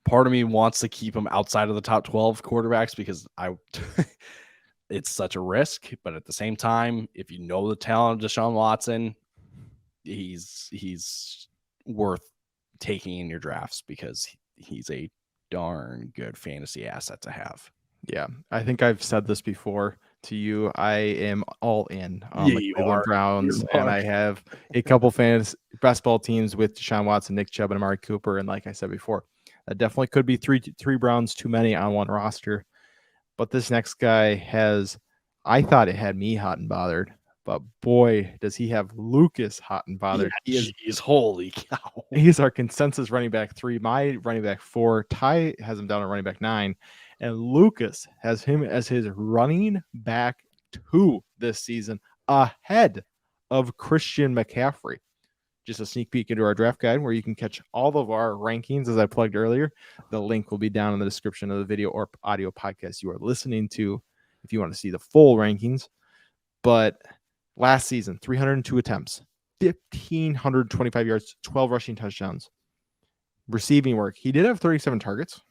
part of me wants to keep him outside of the top 12 quarterbacks because it's such a risk. But at the same time, if you know the talent of Deshaun Watson, he's worth taking in your drafts because he's a darn good fantasy asset to have. Yeah, I think I've said this before to you. I am all in on Yeah, the you Cleveland are. Browns, You and are. I have a couple fantasy best ball teams with Deshaun Watson, Nick Chubb, and Amari Cooper. And like I said before, that definitely could be three Browns too many on one roster. But this next guy I thought it had me hot and bothered, but boy, does he have Lucas hot and bothered. Yeah, holy cow. He's our consensus running back 3, my running back 4. Ty has him down at running back 9. And Lucas has him as his running back 2 this season, ahead of Christian McCaffrey. Just a sneak peek into our draft guide where you can catch all of our rankings, as I plugged earlier. The link will be down in the description of the video or audio podcast you are listening to if you want to see the full rankings. But last season, 302 attempts, 1,525 yards, 12 rushing touchdowns. Receiving work, he did have 37 targets.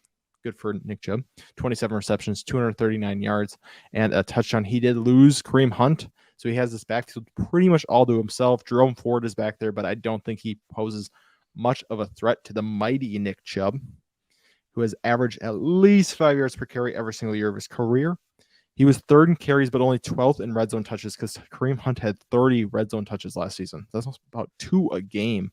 Good for Nick Chubb. 27 receptions, 239 yards, and a touchdown. He did lose Kareem Hunt, so he has this backfield pretty much all to himself. Jerome Ford is back there, but I don't think he poses much of a threat to the mighty Nick Chubb, who has averaged at least 5 yards per carry every single year of his career. He was 3rd in carries, but only 12th in red zone touches because Kareem Hunt had 30 red zone touches last season. That's about 2 a game.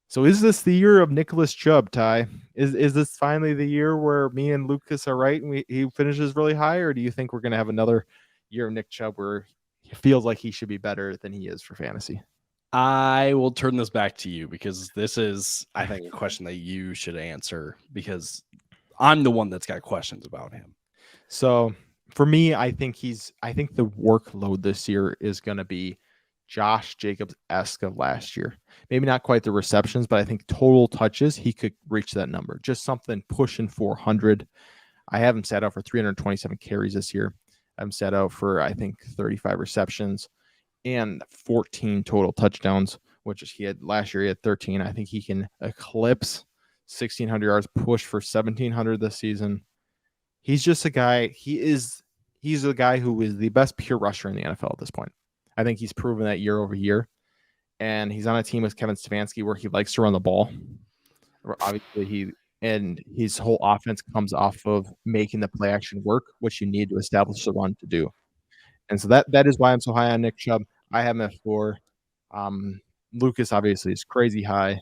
So is this the year of Nicholas Chubb, Ty? Is this finally the year where me and Lucas are right and he finishes really high, or do you think we're going to have another year of Nick Chubb where he feels like he should be better than he is for fantasy? I will turn this back to you because this is, I think, a question that you should answer because I'm the one that's got questions about him. So for me, I think the workload this year is going to be Josh Jacobs-esque of last year. Maybe not quite the receptions, but I think total touches, he could reach that number. Just something pushing 400. I have him set out for 327 carries this year. I'm set out for, I think, 35 receptions and 14 total touchdowns, which he had last year. He had 13. I think he can eclipse 1,600 yards, push for 1,700 this season. He's just a guy. He's a guy who is the best pure rusher in the NFL at this point. I think he's proven that year over year. And he's on a team with Kevin Stefanski where he likes to run the ball. Obviously, his whole offense comes off of making the play action work, which you need to establish the run to do. And so that is why I'm so high on Nick Chubb. I have him at 4. Lucas obviously is crazy high,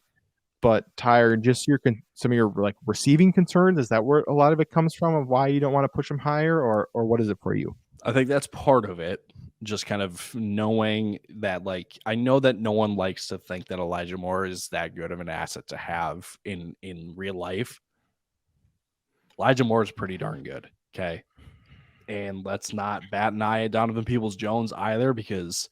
but Tyre, just some of your like receiving concerns, is that where a lot of it comes from, of why you don't want to push him higher, or what is it for you? I think that's part of it. Just kind of knowing that, like, I know that no one likes to think that Elijah Moore is that good of an asset to have in real life. Elijah Moore is pretty darn good. Okay. And let's not bat an eye at Donovan Peoples-Jones either, because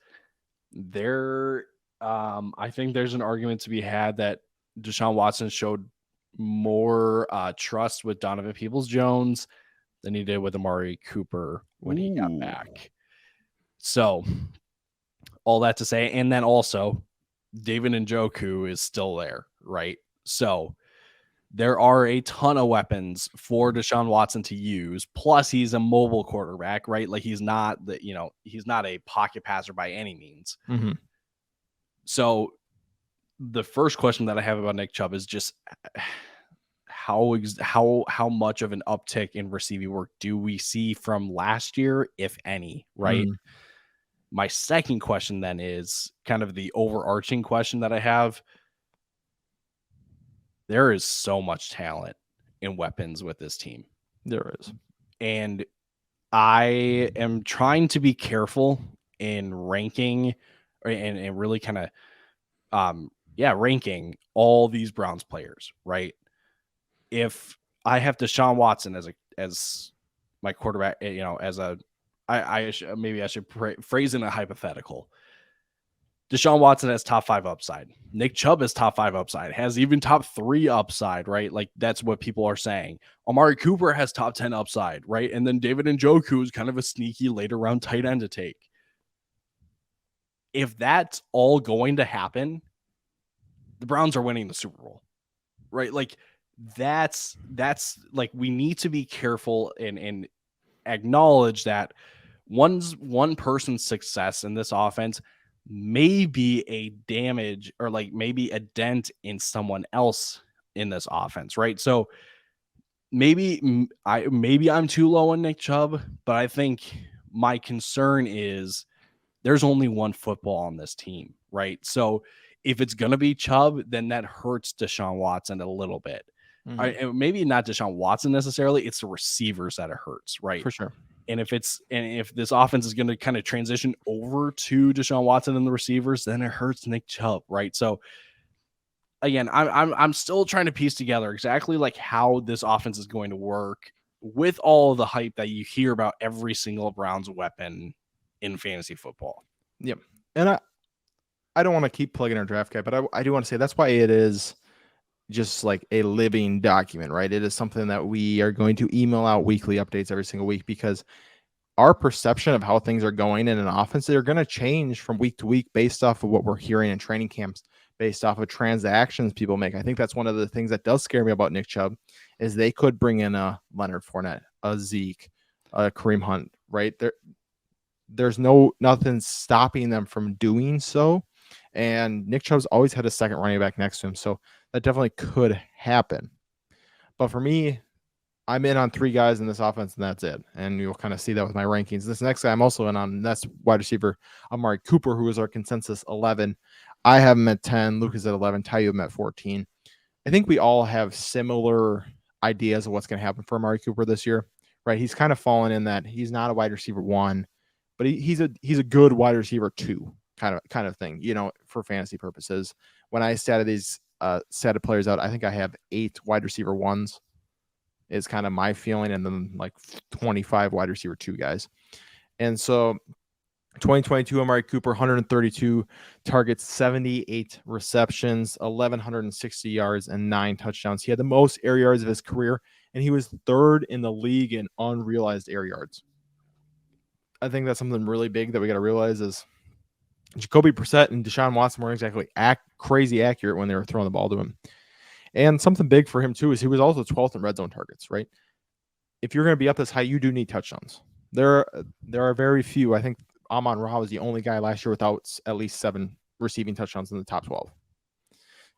I think there's an argument to be had that Deshaun Watson showed more trust with Donovan Peoples-Jones than he did with Amari Cooper when he got back. So all that to say, and then also David Njoku is still there, right? So there are a ton of weapons for Deshaun Watson to use. Plus, he's a mobile quarterback, right? Like, he's not he's not a pocket passer by any means. Mm-hmm. So the first question that I have about Nick Chubb is just how much of an uptick in receiving work do we see from last year, if any, right? My second question then is kind of the overarching question that I have. There is so much talent in weapons with this team. There is. And I am trying to be careful in ranking and really kind of, ranking all these Browns players, right? If I have Deshaun Watson as my quarterback, I should phrase in a hypothetical. Deshaun Watson has top 5 upside. Nick Chubb has top 5 upside, has even top 3 upside, right? Like, that's what people are saying. Amari Cooper has top 10 upside, right? And then David Njoku is kind of a sneaky later round tight end to take. If that's all going to happen, the Browns are winning the Super Bowl, right? Like, that's like, we need to be careful and acknowledge that one person's success in this offense may be a damage, or like maybe a dent in someone else in this offense, right? So maybe I'm too low on Nick Chubb, but I think my concern is there's only one football on this team, right? So if it's going to be Chubb, then that hurts Deshaun Watson a little bit. Mm-hmm. Maybe not Deshaun Watson necessarily, it's the receivers that it hurts, right? For sure. And if this offense is going to kind of transition over to Deshaun Watson and the receivers, then it hurts Nick Chubb, right? So again, I'm still trying to piece together exactly like how this offense is going to work with all of the hype that you hear about every single Browns weapon in fantasy football. Yep. And I don't want to keep plugging our draft guide, but I do want to say that's why it is just like a living document, right? It is something that we are going to email out weekly updates every single week, because our perception of how things are going in an offense, they're going to change from week to week based off of what we're hearing in training camps, based off of transactions people make. I think that's one of the things that does scare me about Nick Chubb, is they could bring in a Leonard Fournette, a Zeke, a Kareem Hunt, right? There's nothing stopping them from doing so. And Nick Chubb's always had a second running back next to him, so that definitely could happen. But for me, I'm in on 3 guys in this offense, and that's it. And you'll kind of see that with my rankings. This next guy I'm also in on, that's wide receiver Amari Cooper, who is our consensus 11. I have him at 10. Lucas at 11. Ty, you have him at 14. I think we all have similar ideas of what's going to happen for Amari Cooper this year, right? He's kind of fallen in that he's not a wide receiver 1, but he's a good wide receiver 2 kind of thing, for fantasy purposes. When I statted these set of players out, I think I have 8 wide receiver 1s is kind of my feeling, and then like 25 wide receiver 2 guys. And so 2022 Amari Cooper, 132 targets, 78 receptions, 1,160 yards, and 9 touchdowns. He had the most air yards of his career, and he was 3rd in the league in unrealized air yards. I think that's something really big that we got to realize is Jacoby Brissett and Deshaun Watson weren't exactly crazy accurate when they were throwing the ball to him. And something big for him, too, is he was also 12th in red zone targets, right? If you're going to be up this high, you do need touchdowns. There are very few. I think Amon-Ra was the only guy last year without at least 7 receiving touchdowns in the top 12.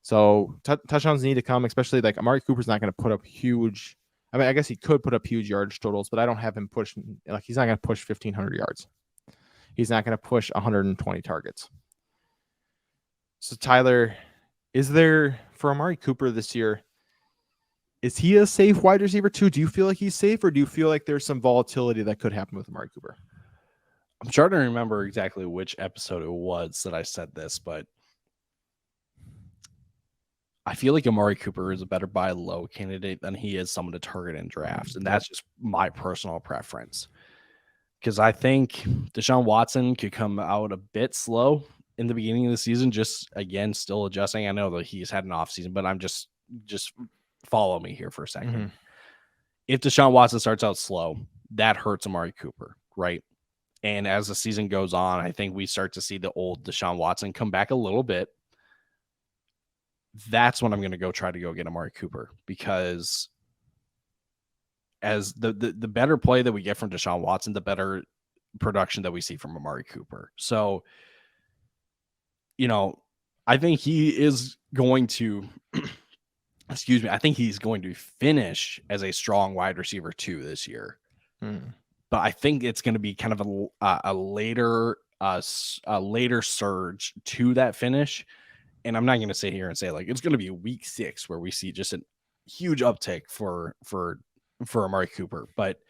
So touchdowns need to come, especially like Amari Cooper's not going to put up huge. I mean, I guess he could put up huge yardage totals, but I don't have him push. Like he's not going to push 1,500 yards. He's not going to push 120 targets. So Tyler, is there for Amari Cooper this year? Is he a safe wide receiver too? Do you feel like he's safe, or do you feel like there's some volatility that could happen with Amari Cooper? I'm trying to remember exactly which episode it was that I said this, but I feel like Amari Cooper is a better buy low candidate than he is someone to target in drafts. And that's just my personal preference. Because I think Deshaun Watson could come out a bit slow in the beginning of the season, just again, still adjusting. I know that he's had an off season, but I'm just follow me here for a second. Mm-hmm. If Deshaun Watson starts out slow, that hurts Amari Cooper, right? And as the season goes on, I think we start to see the old Deshaun Watson come back a little bit. That's when I'm going to go try to go get Amari Cooper, because as the better play that we get from Deshaun Watson, the better production that we see from Amari Cooper. So, I think he is going to, excuse me, I think he's going to finish as a strong wide receiver 2 this year. But I think it's going to be kind of a later surge to that finish. And I'm not going to sit here and say like it's going to be week 6 where we see just a huge uptick for Amari Cooper. But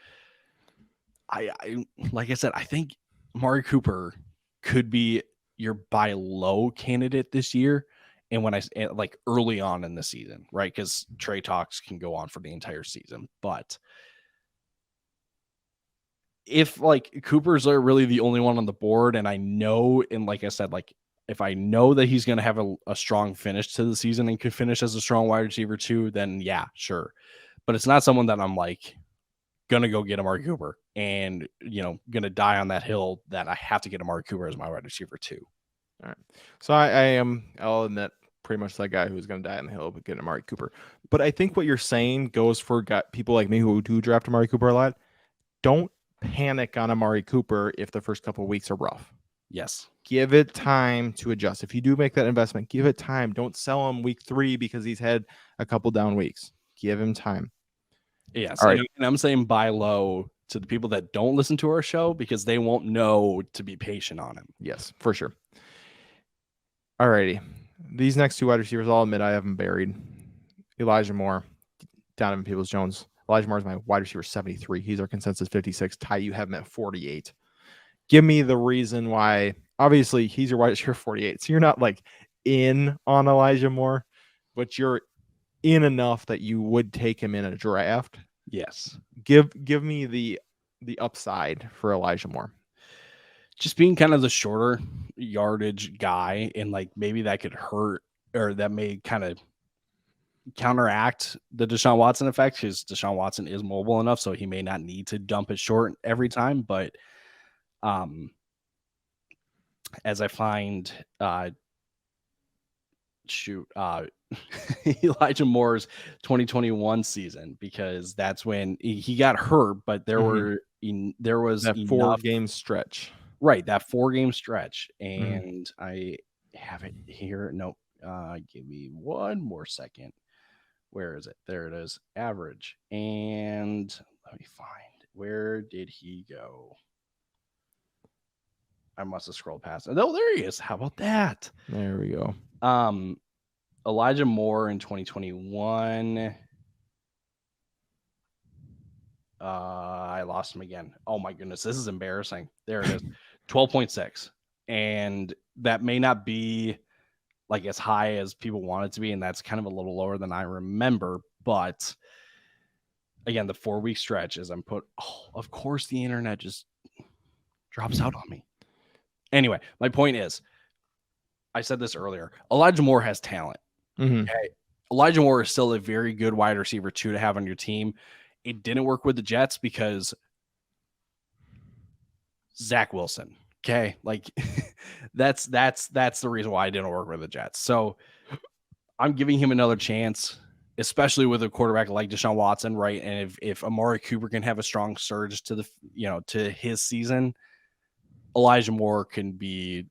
I like I said, I think Amari Cooper could be your buy low candidate this year. And when I like early on in the season, right? Because trade talks can go on for the entire season. But if like Cooper's really the only one on the board, and I know, and like I said, like if I know that he's going to have a strong finish to the season and could finish as a strong wide receiver 2, then yeah, sure. But it's not someone that I'm like going to go get Amari Cooper and, going to die on that hill that I have to get Amari Cooper as my wide receiver 2. All right. So I'll admit pretty much that guy who's going to die on the hill, but get Amari Cooper. But I think what you're saying goes for people like me who do draft Amari Cooper a lot. Don't panic on Amari Cooper if the first couple of weeks are rough. Yes. Give it time to adjust. If you do make that investment, give it time. Don't sell him week 3 because he's had a couple down weeks. Give him time. Yes. All right. And I'm saying buy low to the people that don't listen to our show because they won't know to be patient on him. Yes, for sure. All righty. These next 2 wide receivers, I'll admit I have them buried. Elijah Moore, Donovan Peoples-Jones. Elijah Moore is my wide receiver 73. He's our consensus 56. Ty, you have him at 48. Give me the reason why. Obviously, he's your wide receiver 48. So you're not like in on Elijah Moore, but you're in enough that you would take him in a draft. Yes. Give me the upside for Elijah Moore. Just being kind of the shorter yardage guy, and like maybe that could hurt, or that may kind of counteract the Deshaun Watson effect, because Deshaun Watson is mobile enough, so he may not need to dump it short every time. But as I find Elijah Moore's 2021 season, because that's when he got hurt, but there was that enough, 4-game stretch. Right, that 4-game stretch. And I have it here. Nope. Give me one more second. Where is it? There it is. Average. And let me find. Where did he go? I must have scrolled past it. Oh, there he is. How about that? There we go. Elijah Moore in 2021. I lost him again. Oh my goodness, this is embarrassing. There it is. 12.6. And that may not be like as high as people want it to be, and that's kind of a little lower than I remember. But again, the 4-week stretch is of course the internet just drops out on me. Anyway, my point is, I said this earlier, Elijah Moore has talent. Okay? Elijah Moore is still a very good wide receiver 2 to have on your team. It didn't work with the Jets because Zach Wilson. Okay. Like that's the reason why I didn't work with the Jets. So I'm giving him another chance, especially with a quarterback like Deshaun Watson. Right. And if Amari Cooper can have a strong surge to to his season, Elijah Moore can be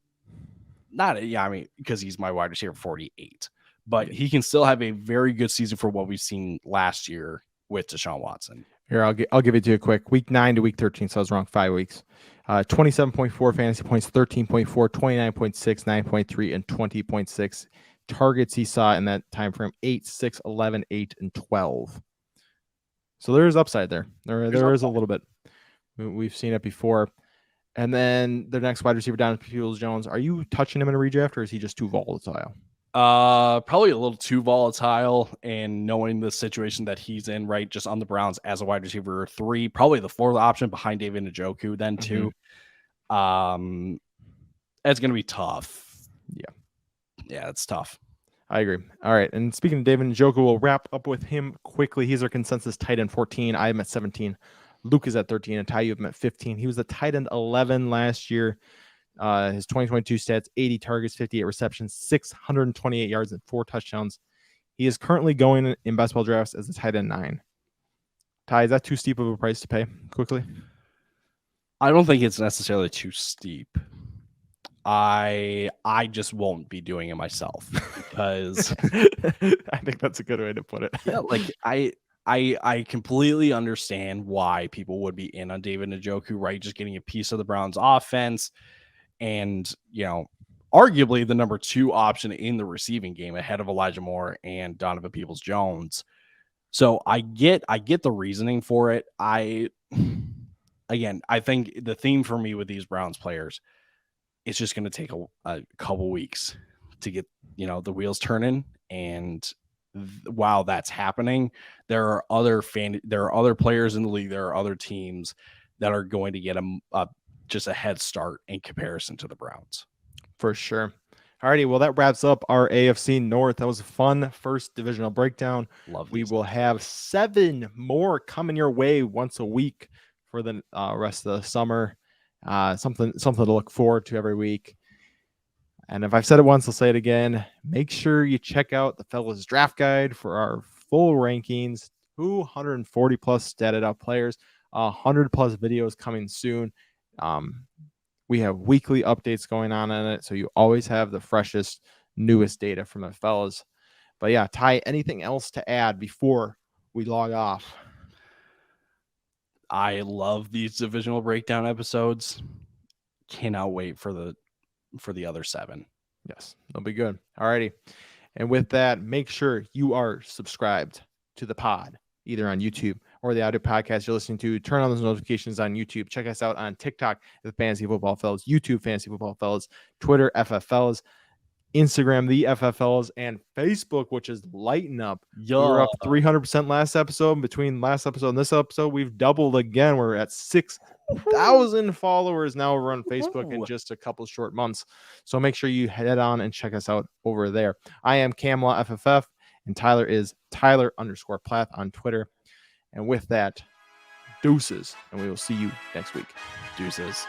because he's my wide receiver 48, but he can still have a very good season for what we've seen last year with Deshaun Watson. Here, I'll give it to you quick. Week 9 to week 13, so I was wrong 5 weeks. 27.4 fantasy points, 13.4, 29.6, 9.3, and 20.6 targets he saw in that time frame: 8, 6, 11, 8, and 12. So there is upside there. There is a little bit. We've seen it before. And then the next wide receiver down is Peoples-Jones. Are you touching him in a redraft, or is he just too volatile? Probably a little too volatile, and knowing the situation that he's in, right, just on the Browns as a wide receiver 3, probably the 4th option behind David Njoku then too. It's going to be tough. Yeah, it's tough. I agree. All right, and speaking of David Njoku, we'll wrap up with him quickly. He's our consensus tight end 14. I am at 17. Luke is at 13, and Ty, you have him at 15. He was the tight end 11 last year. His 2022 stats: 80 targets, 58 receptions, 628 yards, and 4 touchdowns. He is currently going in best ball drafts as a tight end 9. Ty, is that too steep of a price to pay quickly? I don't think it's necessarily too steep. I just won't be doing it myself because I think that's a good way to put it. Yeah, like I completely understand why people would be in on David Njoku, right? Just getting a piece of the Browns offense. And, arguably the number 2 option in the receiving game ahead of Elijah Moore and Donovan Peoples-Jones. So I get the reasoning for it. I think the theme for me with these Browns players, it's just going to take a couple weeks to get, the wheels turning. And while that's happening, there are other players in the league. There are other teams that are going to get just a head start in comparison to the Browns. For sure. Alrighty, well, that wraps up our AFC North. That was a fun first divisional breakdown. We will have 7 more coming your way once a week for the rest of the summer. Something to look forward to every week. And if I've said it once, I'll say it again. Make sure you check out the Fellas Draft Guide for our full rankings. 240 plus statted out players, 100 plus videos coming soon. We have weekly updates going on in it, so you always have the freshest, newest data from the fellas. But yeah, Ty, anything else to add before we log off? I love these divisional breakdown episodes. Cannot wait for the other 7. Yes, they'll be good. Alrighty. And with that, make sure you are subscribed to the pod, either on YouTube or the audio podcast you're listening to. Turn on those notifications on YouTube. Check us out on TikTok, the Fantasy Football Fellas, YouTube, Fantasy Football Fellas, Twitter, FF Fellas, Instagram, the FF Fellas, and Facebook, which is lighting up. We were up 300% last episode. Between last episode and this episode, we've doubled again. We're at 6,000 followers now over on Facebook in just a couple short months. So make sure you head on and check us out over there. I am Camla FFF, and Tyler is Tyler_Plath on Twitter. And with that, deuces, and we will see you next week. Deuces.